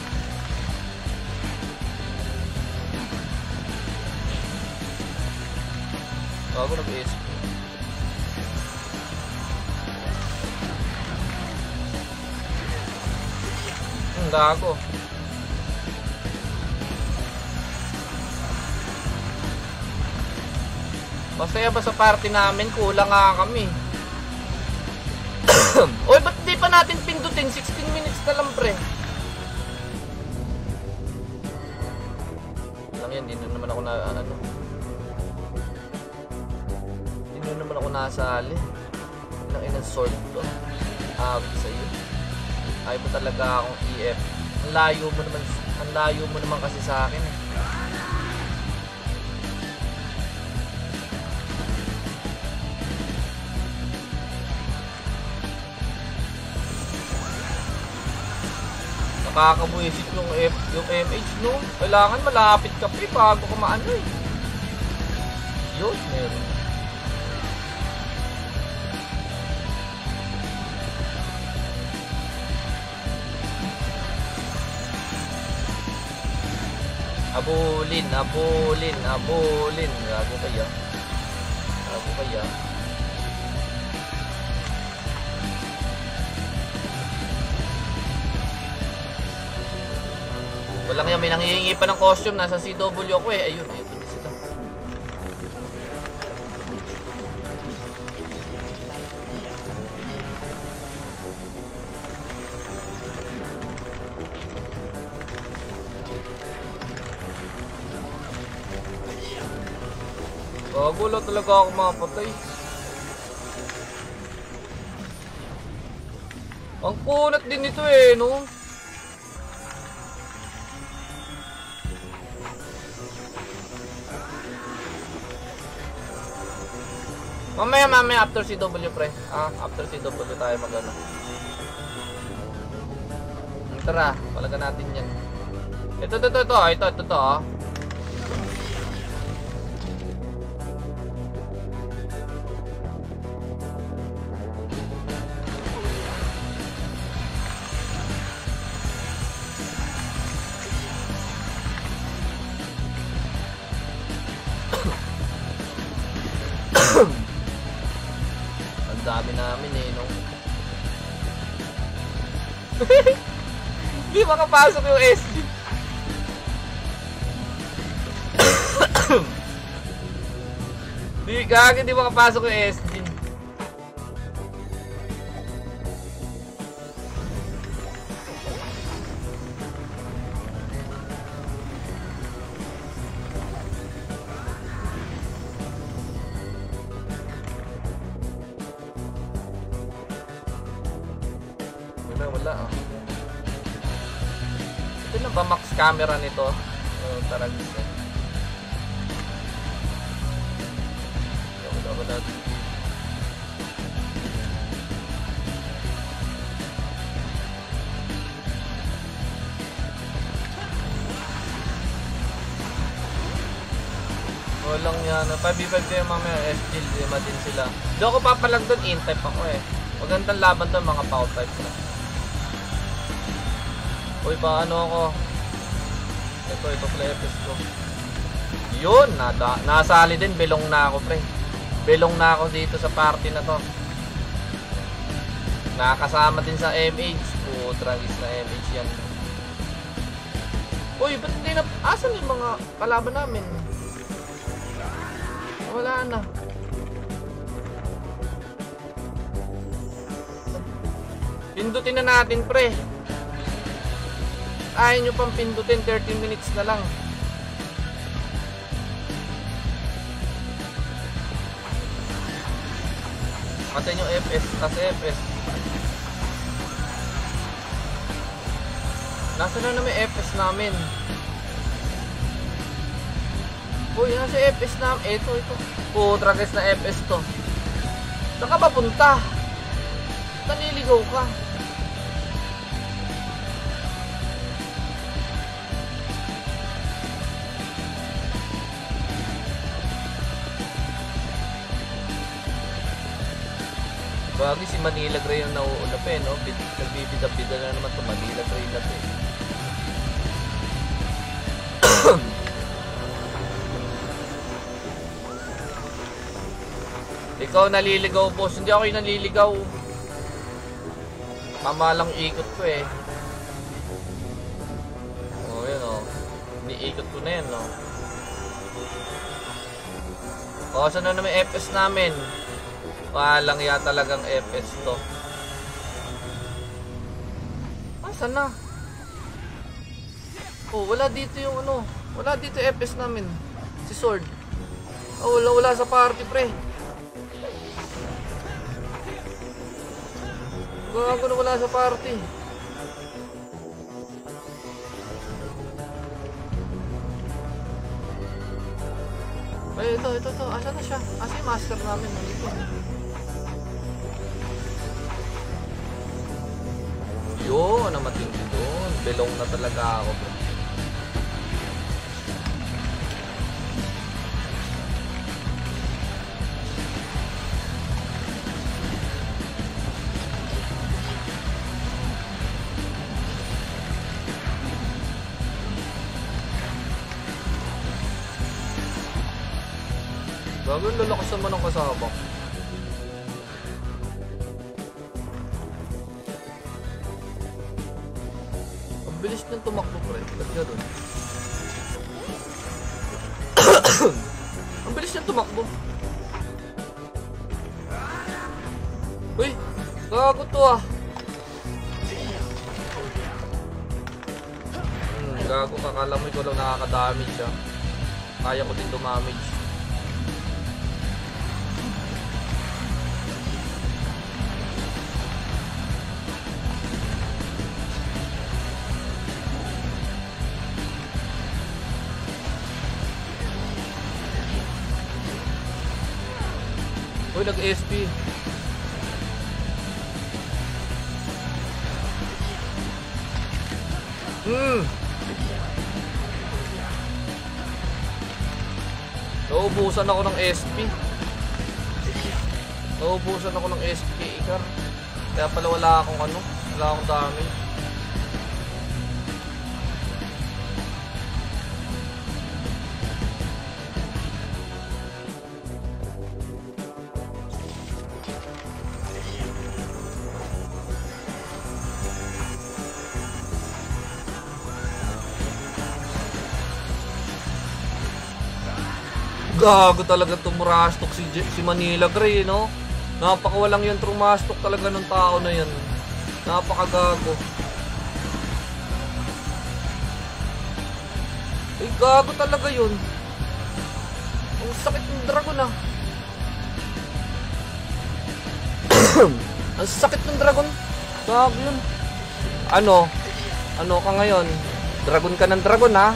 Bago nag-ESP. Gago. Masaya ba sa party namin? Kulang nga kami. Oy, ba't di pa natin pindutin? 16 minutes na lang, pre. Lang yan, di na naman ako na ano. Di na naman ako nasali. Ilang inang sword to. Awit sa'yo. Ayaw mo talaga akong EF. Ang layo mo naman kasi sa akin eh. Nakakabuisit yung MH no. Kailangan malapit ka pa bago ka maano eh. Yun, meron. Abulin. Gago kaya. Walang yan, may nangihingi pa ng costume. Nasa CW ako eh. Ayun, ito na sila. Gago lang talaga ako mapatay. Ang kunat din ito eh, no? Mamaya after CW pre. After CW tayo magano. Tara, palagan natin yan. Ito. Ang dami namin eh, no? Hindi makapasok yung SG. Hindi makapasok yung SG. Wala. Ito na ba max camera nito? Tarag ito. Wala. Walang yan. 5v5 kayo mamaya. SG, lima din sila. Hindi ako papalag doon. In-type ako eh. Magandang laban doon mga power type na. Uy, paano ako? Ito players ko. Yun, nasali din. Belong na ako, pre. Belong na ako dito sa party na to. Nakakasama din sa MH. Tragis na MH yan. Uy, ba't hindi na... Asan yung mga kalaban namin? Wala na. Pindutin na natin, pre. Ayaw nyo pang pindutin, 30 minutes na lang. Patayin yung FS, tas FS. Nasaan na may FS namin? Uy, nasa FS namin. Ito. Tragis na FS to. Saan ka papunta? Naniligaw ka. Bagay si Manila Gray yung nauulap eh, no? Nagbibida-bida na naman ito. Manila Gray na ito eh. Ikaw naliligaw, boss. Hindi ako yung naliligaw. Mamalang ikot ko eh. Oh, yun oh. Iniikot ko na yan, no? O, saan na naman FS namin? Walang ya talagang FS to. Saan na? Oh, wala dito yung ano. Wala dito FS namin. Si Sword. Oh, wala sa party, pre. Gago na wala sa party. Ay, ito. Asan na siya? Asa yung master namin? Nandito. Yun, ang matindi doon. Belong na talaga ako, bro. Gagawin lalakas naman ang kasama. Ang bilis niyang tumakbo, pre. Ba't gano'n? Ang bilis niyang tumakbo. Uy! Gago to ah! Gago, kakala mo ikaw lang nakaka-damage ah. Kaya ko din dumamage. Uy, nag-SP. Nauubusan ako ng SP. Nauubusan ako ng SP, Ikar. Kaya pala wala akong ano, wala akong dami. Gago talaga tumarastok si Manila Grey, no? Napakawalang yung trumastok talaga ng tao na yan. Napakagago. Ay, gago talaga yun. Ang sakit ng dragon, ah. Ang sakit ng dragon. Gago yun. Ano? Ano ka ngayon? Dragon ka ng dragon, ha?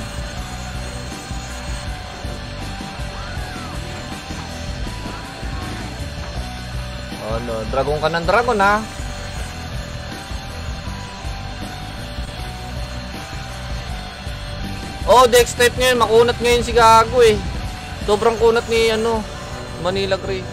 Ano, dragon ka ng dragon, ha? Oh, dex type ngayon, makunat ngayon si Gago eh. Sobrang kunat ni ano, Manila Grey.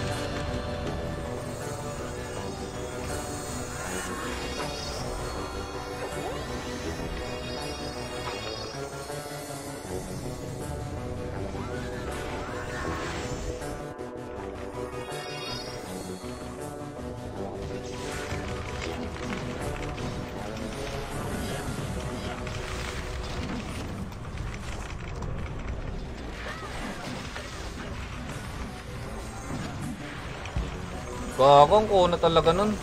Gagong ko na talaga nun.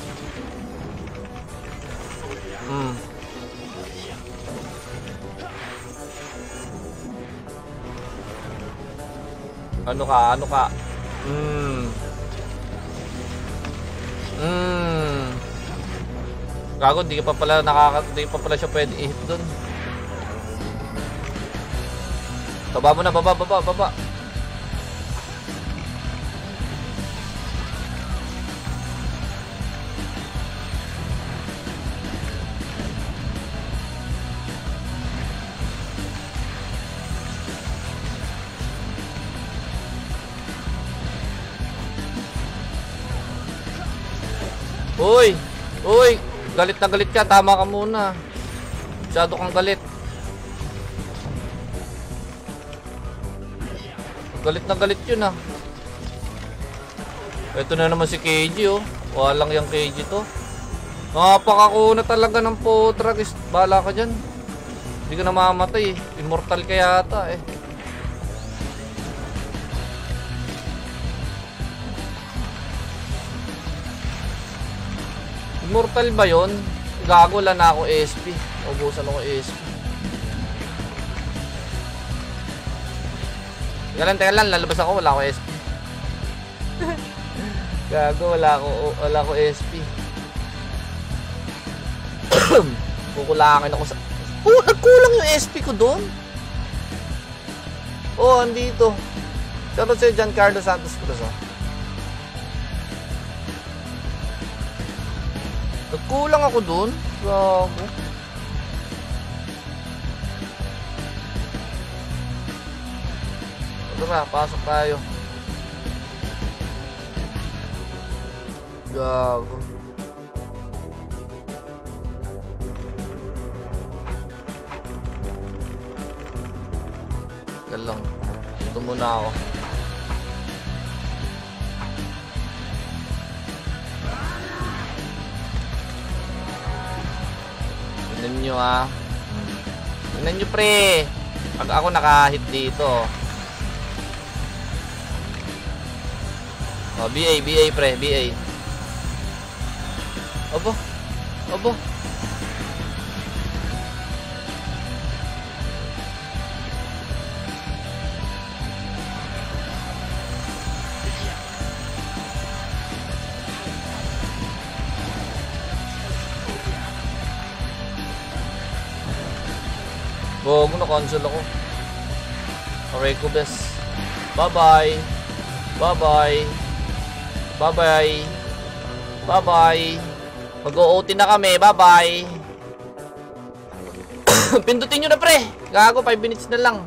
Ano ka? Ano ka? Gago, di pa pala di pa pala siya pwede i-hit dun. Baba mo na, baba. Uy, galit na galit ka, tama ka muna. Masyado kang galit. Galit na galit yun, ah. Ito na naman si KG, oh. Walang yung KG to. Napakakuna talaga ng Potrag. Bala ka dyan. Hindi ka na mamatay, eh. Immortal ka yata, eh. Immortal ba yun? Gago, wala na ako SP. Ubusan ako SP. Teka lang, lalabas ako, wala ako SP. Gago, wala ako SP. Kukulangin ako sa... Oh, nagkulang yung SP ko doon. Oh, andito. Shoutout sa'yo, Giancarlo Santos Cruz, oh. Nagkulang ako doon. Gago. Tara, pasok tayo. Gago. Galang. Ito muna ako. Tignan nyo, ah. Tignan nyo, pre. Pag ako nakahit dito. Oh, BA, pre, BA. Obo. Bogo, na-cancel ako. Aray ko, bes. Bye-bye. Bye-bye. Bye-bye. Mag-OT na kami. Bye-bye. Pindutin nyo na, pre. Gago, 5 minutes na lang.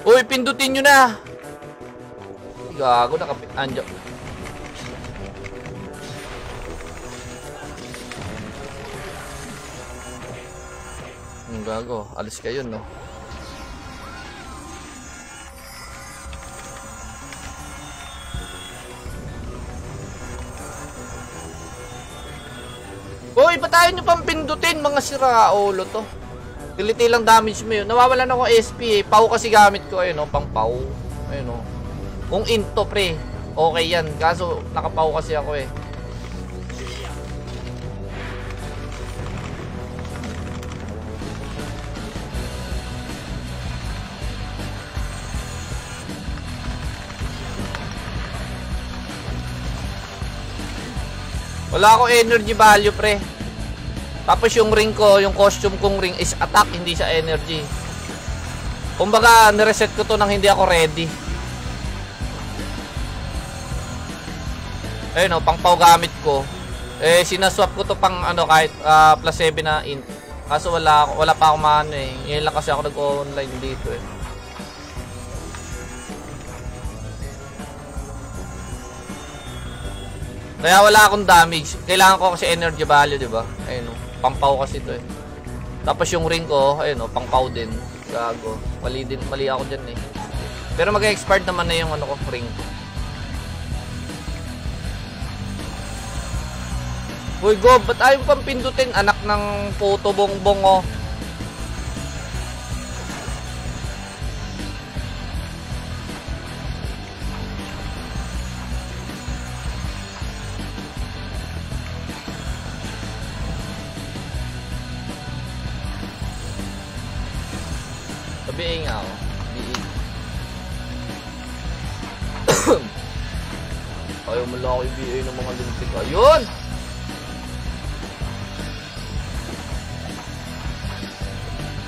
Uy, pindutin nyo na. Gago, anjo. Gago, alis kayo, no? Uy, ba't tayo nyo pang pindutin? Mga siraulo to. Diliti lang damage mo yun. Nawawalan ako SP eh. Pau kasi gamit ko. Ayun, no? Pang pau. Ayun, no? Kung into, pre. Okay yan. Kaso, nakapau kasi ako eh. Wala ako energy value, pre. Tapos yung ring ko, yung costume kong ring is attack, hindi siya energy. Kumbaga, nireset ko to nang hindi ako ready. Ayun, no, pang pau gamit ko. Eh, sinaswap ko to pang ano, kahit plus 7 na int. Kaso wala pa ako maano eh. Ngayon lang kasi ako nag-online dito eh. Kaya wala akong damage. Kailangan ko kasi energy value, di ba? Ayun, no. Pampaw kasi ito eh. Tapos yung ring ko, ayun, no, pangpaw din. Gago. Mali ako dyan eh. Pero mag-expired naman na yung ano ko, ring. Uy, go, ba't ayaw pang pindutin? Anak ng puto bongbong, oh. Sabihin nga, oh. Ayaw mo lang ako yung BA ng mga lintik. Ayun!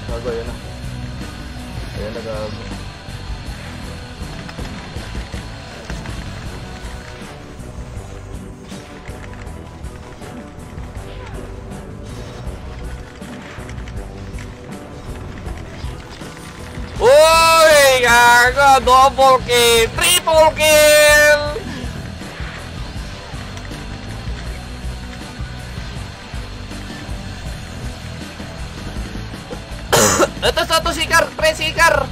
Gago, ayan na. Ayan na, gago. Uy! Gago! Double kill! Triple kill! Ito, sikar! Pre, sikar!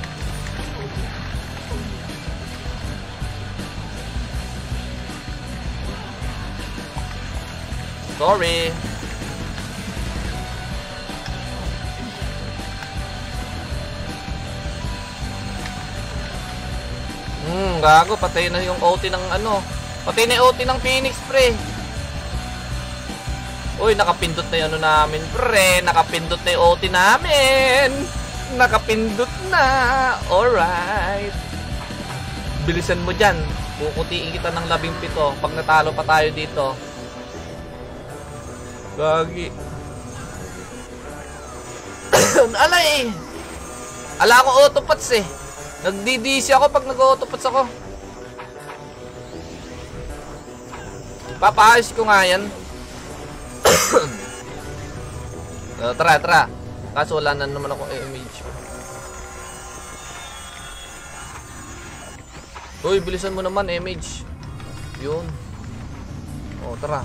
Sorry. Gago, patay na yung OT ng ano. Patay na yung OT ng Phoenix, pre. Uy, nakapindot na yung ano namin, pre. Nakapindot na yung OT namin. Nakapindot na. Alright. Bilisan mo dyan. Kukutiin kita ng 17 pag natalo pa tayo dito. Gagi. Ala eh. Ala ako autopats eh. Nagdi-DC ako pag nag-autopats ako. Papaayos ko nga yan. Tara. Kaso wala na naman ako image. Uy, bilisan mo naman image. Yun. O, tara.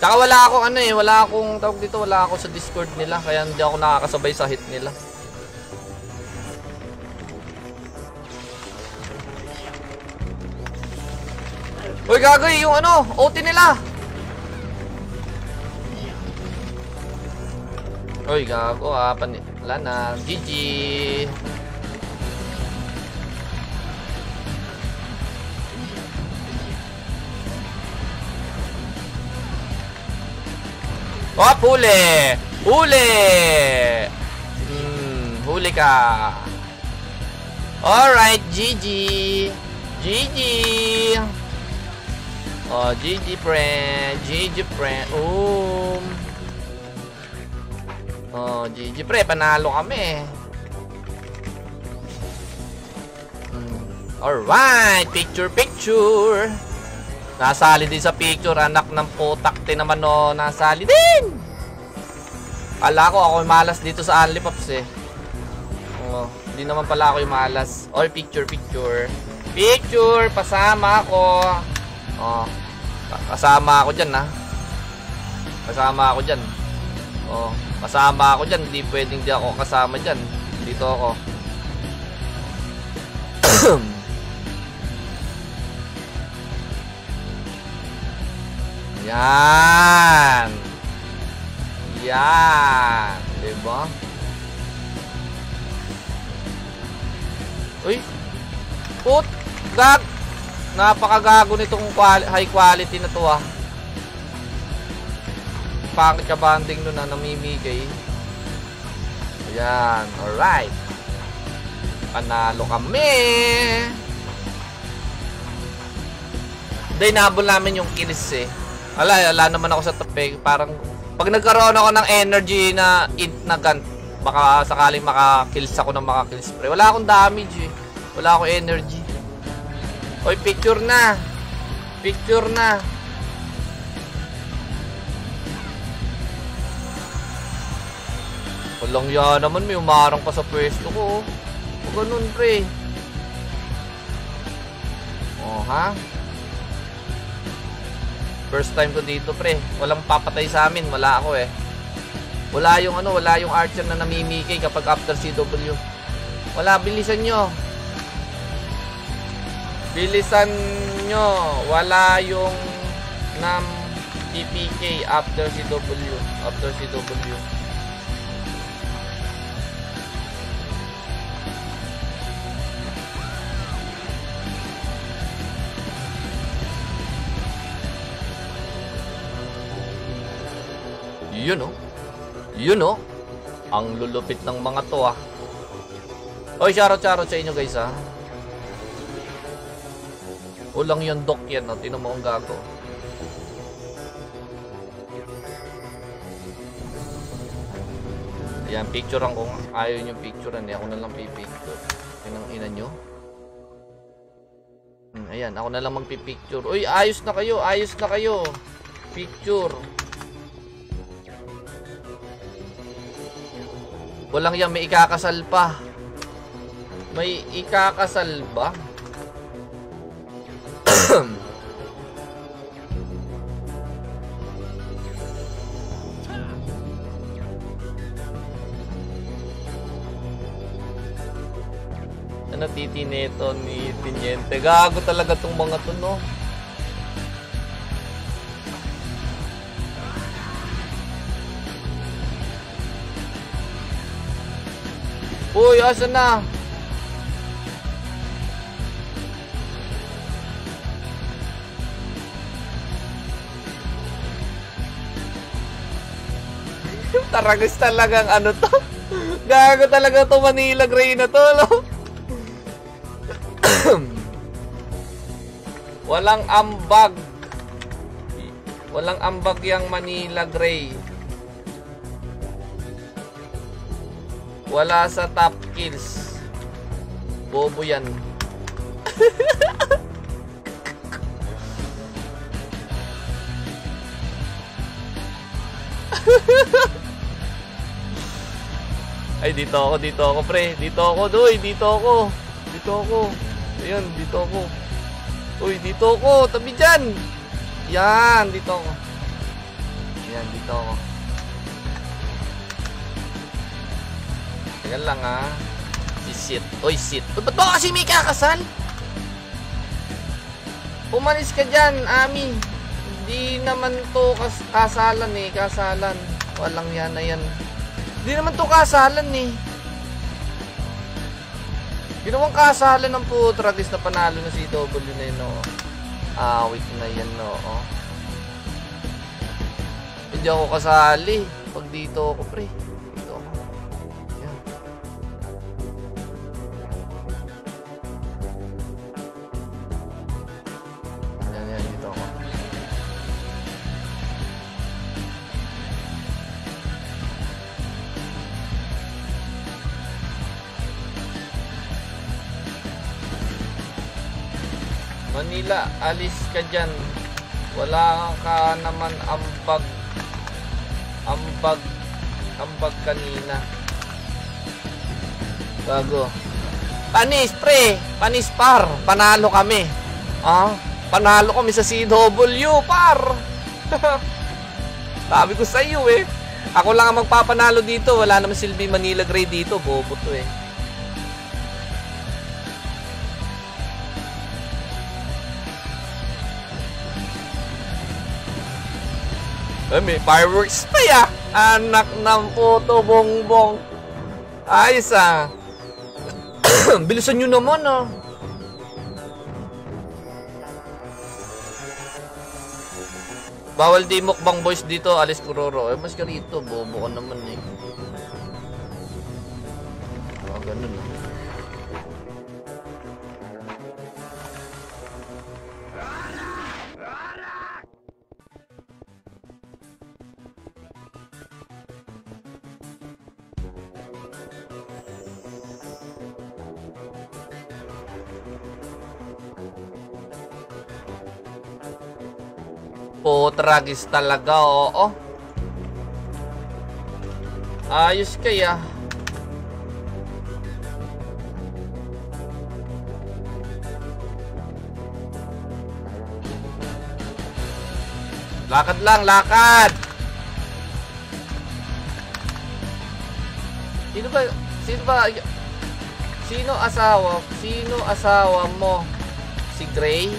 Tsaka wala akong ano eh. Wala akong tawag dito. Wala ako sa Discord nila. Kaya hindi ako nakakasabay sa hit nila. Uy, gagoy, yung ano, OT nila. Uy, gago, wala na. GG. Oh, huli. Huli ka. Alright, GG. Oh, GG friend. Oh, GG pre, panalo kami. Alright, picture. Nasali din sa picture, anak ng putak. Naman no, nasali din. Kala ko ako yung malas dito sa Unlipops eh. Oh, hindi naman pala ako yung malas. All picture. Picture, pasama ako. Oh, kasama ako dyan ha. Kasama ako dyan. Oh, kasama ako dyan. Hindi pwedeng di ako kasama dyan. Dito ako. Yan. Diba? Uy. Gag. Napakagago nitong high quality na to ah. Pangit ka banding nun na namimigay. Ayan. Alright. Panalo kami. Hindi, nahabol namin yung kills eh. Wala naman ako sa tope. Parang pag nagkaroon ako ng energy na int na gun, baka sakaling makakills ako ng makakills pre. Wala akong damage eh. Wala akong energy. Oy, picture na. Walang yan naman, may umarang pa sa pwesto ko. O ganun pre. Oh ha? First time ko dito pre. Walang papatay sa amin. Wala ako eh. Wala yung archer na namimikay kapag after CW. Wala, bilisan nyo. Wala yung nam PPK after CW. Yun oh. Ang lulupit ng mga to ah. Oy, shoutout sa inyo guys ah. Ulang yung dock yan oh. Tinan mo ang gago. Ayan, picturean ko. Ayaw yung picturean eh. Ako na lang pipicture. Tinang ina nyo. Ayan, ako na lang magpipicture. Uy, ayos na kayo. Picture. Walang yan, may ikakasal pa. May ikakasal ba? Ano titineto ni Tiniente? Gago talaga tong mga to, no? Uy, asan na? Taragos talagang ano to? Gago talaga to Manila Gray na to, no? Walang ambag. Walang ambag yang Manila Gray. Wala sa top kills. Bobo yan. Ay, dito ako pre. Dito ako. Ayun, dito ako. Uy, dito ako. Tabi dyan. Yan, dito ako. Yan lang ha. Sit. Oy, sit. Ba't ba kasi may kakasal? Umalis ka dyan, Ami. Hindi naman to kasalan eh. Kasalan. Walang yan na yan. Hindi naman to kasalan eh. Ginawang kasalan ng putragis na panalo na si W na yun, no? Wait na yan, no? Oh. Hindi ako kasali. Pag dito ako, pre. Dito ako. Yan. Yan, dito ako. Manila, alis ka dyan. Wala ka naman ambag kanina. Gago. Panis, pre. Panis, par. Panalo kami. Ah, panalo kami sa CW, par. Sabi ko sa iyo eh. Ako lang ang magpapanalo dito. Wala naman silbi Manila Gray dito. Bobo to eh. May fireworks pa ya. Anak ng puto bongbong. Ayos ah. Bilisan nyo naman ah. Bawal di mukbang boys dito. Alis Kuroro. Mas ka rito. Bobo ka naman eh. Ganun ah. Tragis talaga, oo. Ayos kaya. Lakad lang, lakad. Sino asawa mo? Si Gray?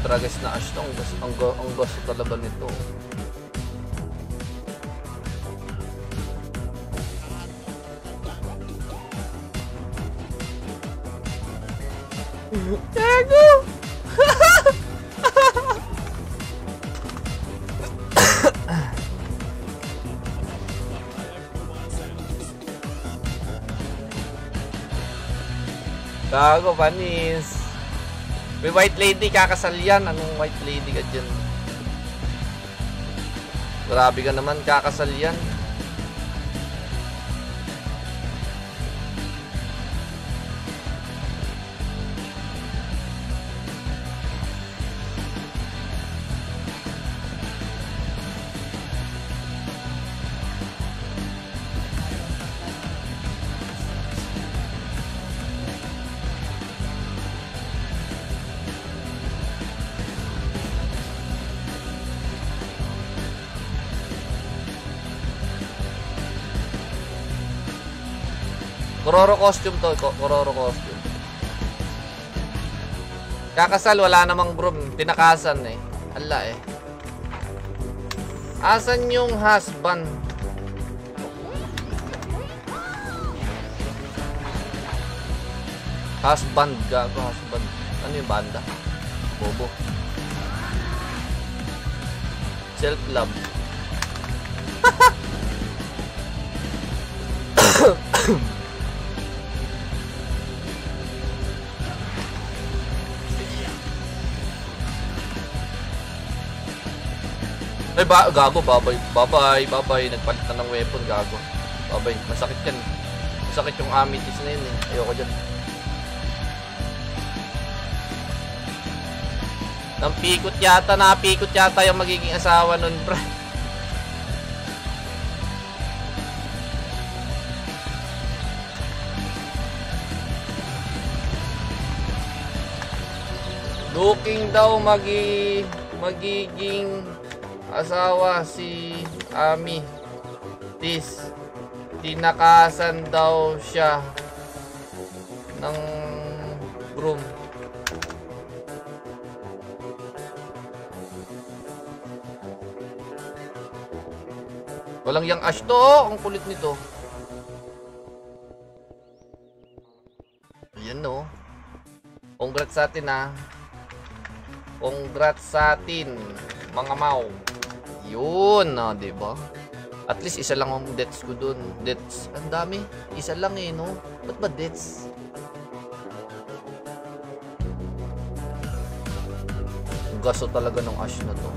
Tragas na ash to. Ang gasto talaga nito. Gago! Gago, panis. May white lady, kakasal yan. Anong white lady ka dyan? Grabe ka naman, kakasal yan. Kuroro costume to, Kuroro costume. Kakasal, wala namang groom. Tinakasan eh. Ala eh. Asan yung husband? Husband, gago, husband. Ano yung banda? Bobo. Self-love. Ay, gago, babay. Nagpalit na ng weapon, gago. Babay, masakit yan. Masakit yung amitis na yun eh. Ayoko dyan. Napikot yata yung magiging asawa nun, bro. Looking daw magiging asawa si Ami Tis. Tinakasan daw siya ng groom. Walang yang ash to, ang kulit nito. Ayan no. Congrats sa atin ha. Congrats sa atin, mga mau. Yun, no, diba? At least isa lang ang deaths ko dun. Deaths, ang dami. Isa lang eh, no? Ba't ba deaths? Ang gaso talaga ng ash na to.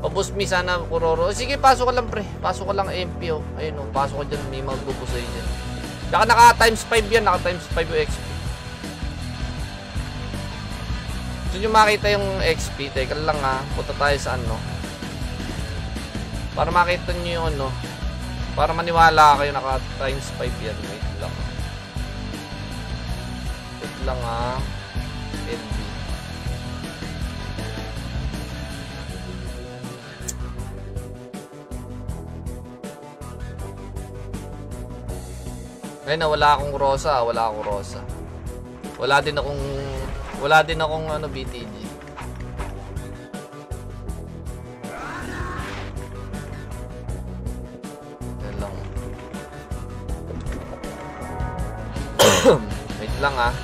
Paboost me sana, Kuroro. Sige, pasok ka lang, pre. Pasok ka lang, MP, oh. Ayun, oh. Pasok ka dyan. May magbubus sa'yo dyan. Naka times 5 yan. Naka times 5 yung XP. Gusto nyo makita yung XP? Teka lang, ha. Punta tayo sa ano. Para makita nyo yung ano. Para maniwala kayo, naka times 5 yan. Wait lang. Wait lang, ha. LB. Ngayon na wala akong rosa, wala din akong ano BTG. Yan lang. Wait lang, ah.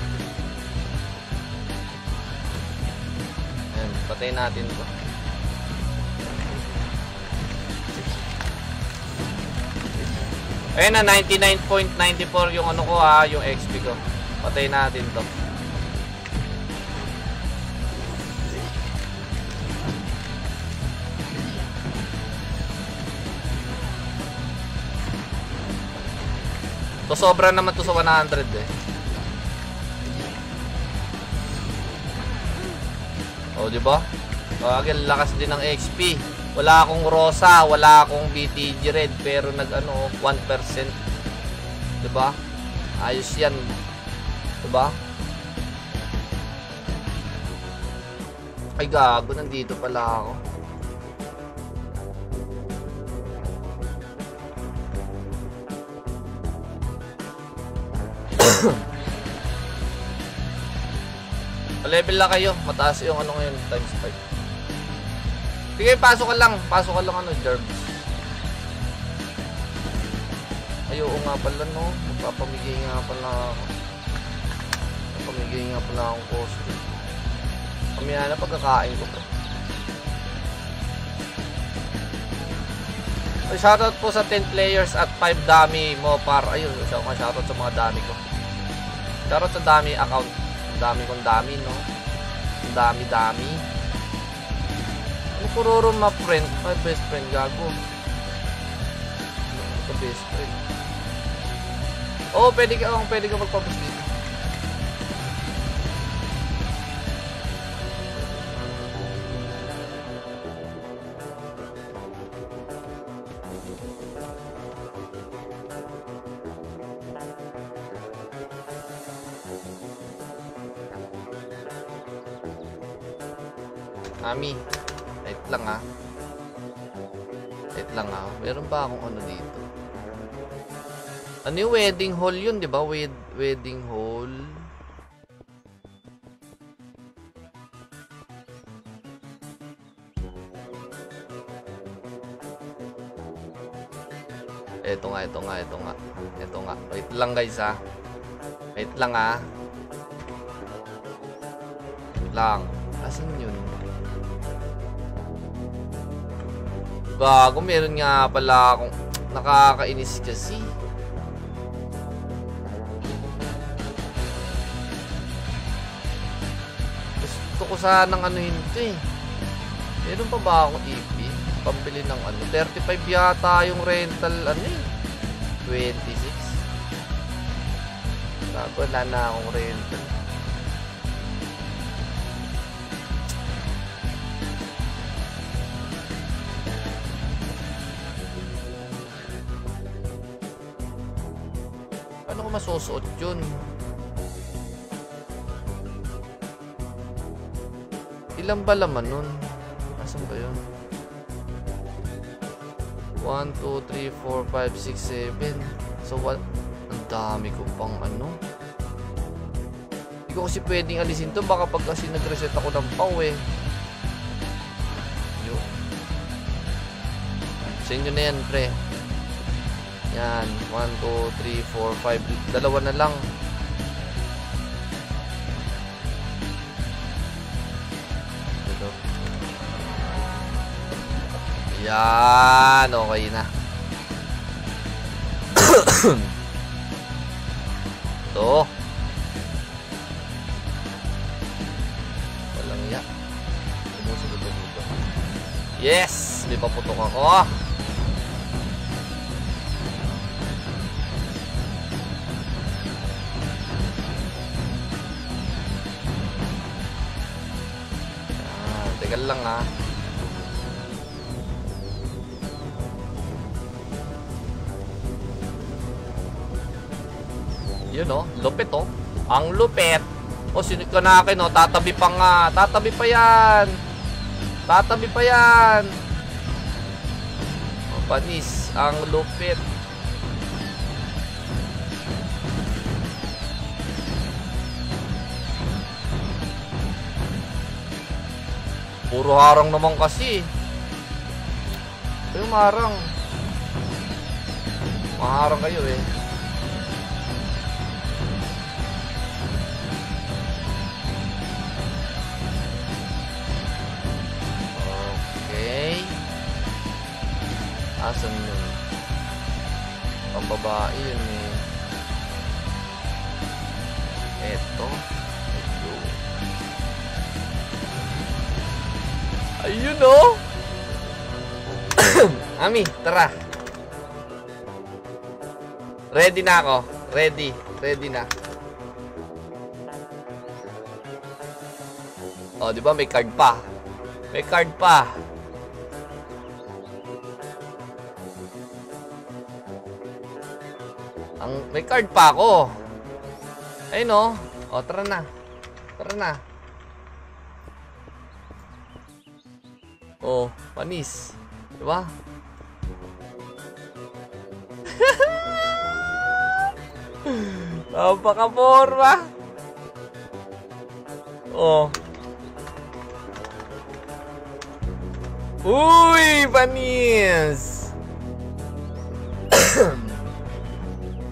Ayan, patayin natin to. Ayun na, 99.94 yung ano ko, ha, yung XP ko. Patayin natin to. To sobra naman to sa 100 eh. Oh, di ba? Agad lakas din ng XP. Wala akong rosa, wala akong BTG red, pero nag-ano 1%. 'Di ba? Ayos 'yan. 'Di ba? Ay gago, nandito pala ako. Level lang kayo, mataas yung ano ngayon, times 5. Sige, pasok ka lang ano, Jerbs. Ay, oo nga pala, no. Magpapamigay nga pala ako. Magpapamigay nga pala akong costume. Kamaya na pagkakain ko po. So, shoutout po sa 10 players at 5 dummy mo para. Ayun, shoutout sa mga dummy ko. Shoutout sa dummy account. Dami kong dami, no? Dami. Ano Kuroro ma friend? My best friend, gago. Ito best friend. Oo, pwede ka magpapos dito. Ami, wait lang, ha. Wait lang, ha. Meron ba akong ano dito? Ano yung wedding hall yun, di ba? Wedding hall. Ito nga. Wait lang, guys, ha. Wait lang, ha. Wait lang. Asan yun? Bago, meron nga pala akong nakakainis kasi. Gusto ko sanang anuhin ito eh. Meron pa ba akong EP? Pambili ng ano? 35 yata yung rental ano eh. 26. Bago, wala na akong rental. Masusuot yun. Ilan ba laman nun? Nasaan ba yun? 1, 2, 3, 4, 5, 6, 7. So what? Ang dami ko pang ano. Hindi ko kasi pwedeng alisin to. Baka pag kasi nag-reset ako ng pau eh. Yun. Sa inyo na yan, pre. Yan, 1, 2, 3, 4, 5. Dalawa na lang. Ito. Yan, okay na. Ito. Walang iya. Ito. Yes! May paputok ako. Teka lang ha. Yun oh, lupit oh. Ang lupit. O, sinit ka na akin oh. Tatabi pa nga. Tatabi pa yan. Tatabi pa yan. O, panis. Ang lupit. Puro harang naman kasi. Kayo marang. Maharang kayo eh. Okay. Asan yun? Pambabae yun eh. Eto. Ayun oh. Ami, tara. Ready na ako. Ready. Ready na. Oh, di ba may card pa? May card pa. May card pa ako. Ayun oh. Oh, tara na. Tara na. Oh, panis. Diba? Napaka-forma. Oh. Uy, panis.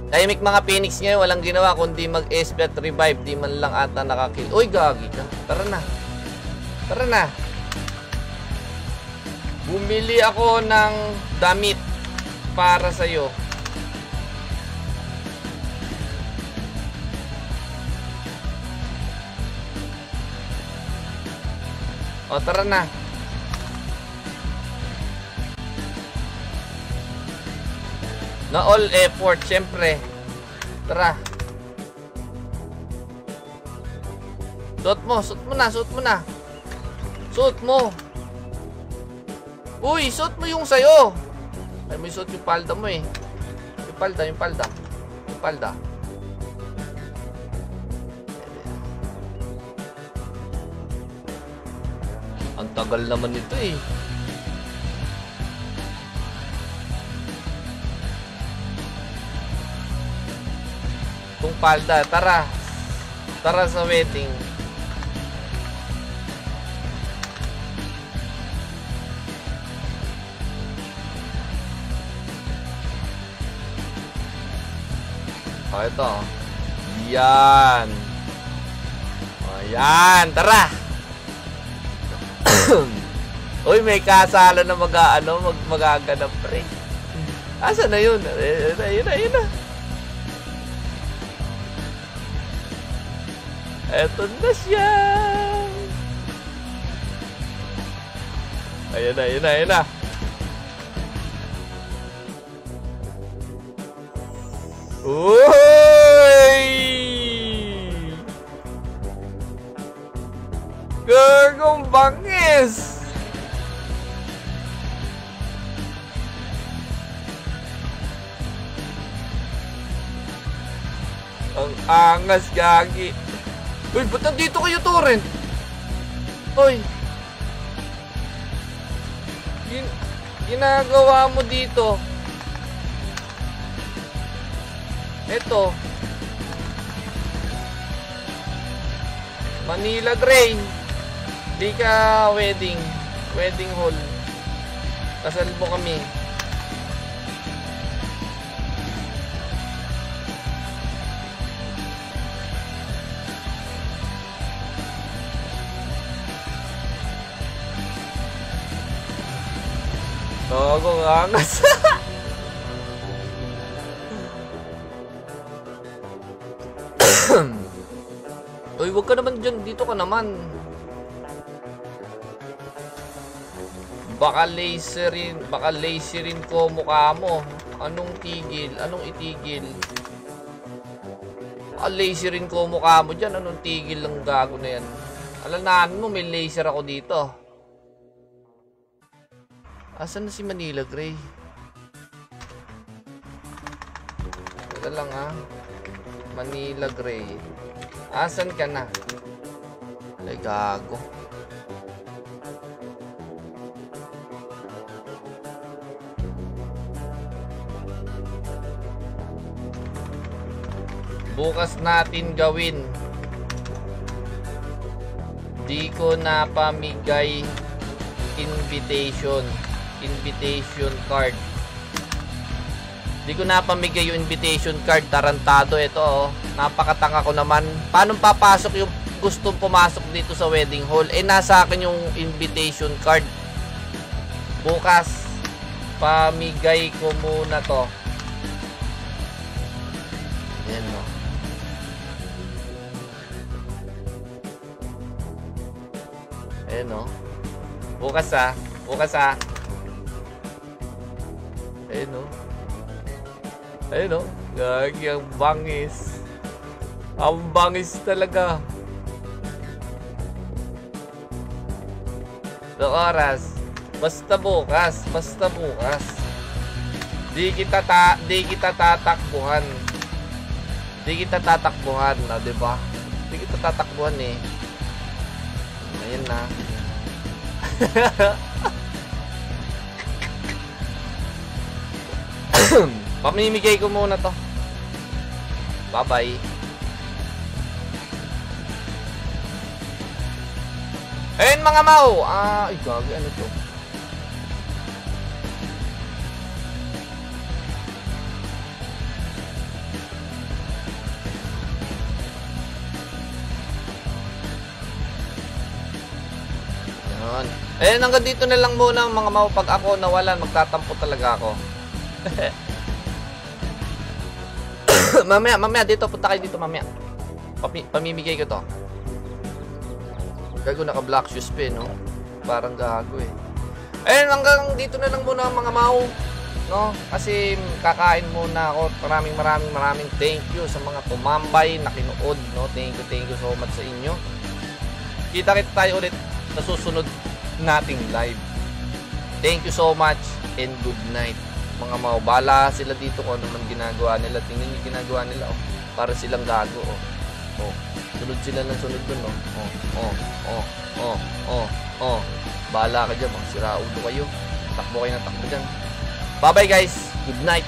Tahimik mga Phoenix ngayon, walang ginawa kundi mag-SP at revive. Di man lang ata nakakill. Uy, gagi ka. Tara na. Tara na. Bumili ako ng damit para sa'yo. O, tara na. Na all effort, syempre. Tara. Suot mo na, suot mo na. Suot mo. Uy, suot mo yung sayo. Ay, may suot yung palda mo eh. Yung palda, yung palda. Yung palda. Ang tagal naman ito eh. Kung palda, tara. Tara sa wedding. O, ito. Yan. O, yan. Tara. Uy, may kasala na magaganap pre. Asa na yun? Ayun na. Eto na siya. Ayun na. Uy! Gagong bangis! Ang angas, gagi. Uy, ba't nandito kayo, Torrent? Uy! Ginagawa mo dito. Ito. Manila Gray. Di ka wedding. Wedding hall. Kasal mo kami. Togo angas. Uy, wag ka naman dyan. Dito ka naman. Baka laserin ko mukha mo. Anong tigil? Anong itigil? Baka laserin ko mukha mo dyan. Anong tigil lang gago na yan? Alalahanin mo, may laser ako dito. Asan na si Manila Gray? Teka lang ha. Manila Gray. Asan ka na? Ay gago. Bukas natin gawin. Di ko napamigay invitation card. Di ko napamigay yung invitation card. Tarantado ito oh. Napakatanga ko naman. Paano papasok yung gustong pumasok dito sa wedding hall? Eh nasa akin yung invitation card. Bukas pamigay ko muna to. Ayan o. Ayan o. Bukas ha. Bukas ha. Ayan o. Ayan o. Gagi, ang bangis. Ang bangis talaga. Sa oras. Basta bukas. Basta bukas. Di kita tatakbuhan. Di kita tatakbuhan na, diba? Di kita tatakbuhan eh. Ayan na. Pamimigay ko muna to. Bye-bye. Ayun mga mau. Ay gagi, ano to? Ayan. Ayun, hanggang dito na lang muna mga mau. Pag ako nawalan, magtatampo talaga ako. Mamaya dito, punta kayo dito mamaya. Pamimigay ko to. Gago, naka-black shoes pa no? Parang gago eh. Ayun, hanggang dito na lang muna mga mau, no? Kasi kakain muna ako. Maraming thank you sa mga tumambay, nakinood, no? Thank you so much sa inyo. Kita-kita tayo ulit sa susunod nating live. Thank you so much and good night. Mga mau, bala sila dito kung ano man ginagawa nila. Tingnan yung ginagawa nila, oh. Para silang gago, oh. Oh. Sunod sila ng sunod dun, oh. Bahala ka dyan, magsira ulo kayo. Takbo kayo ng takbo dyan. Bye bye guys, good night.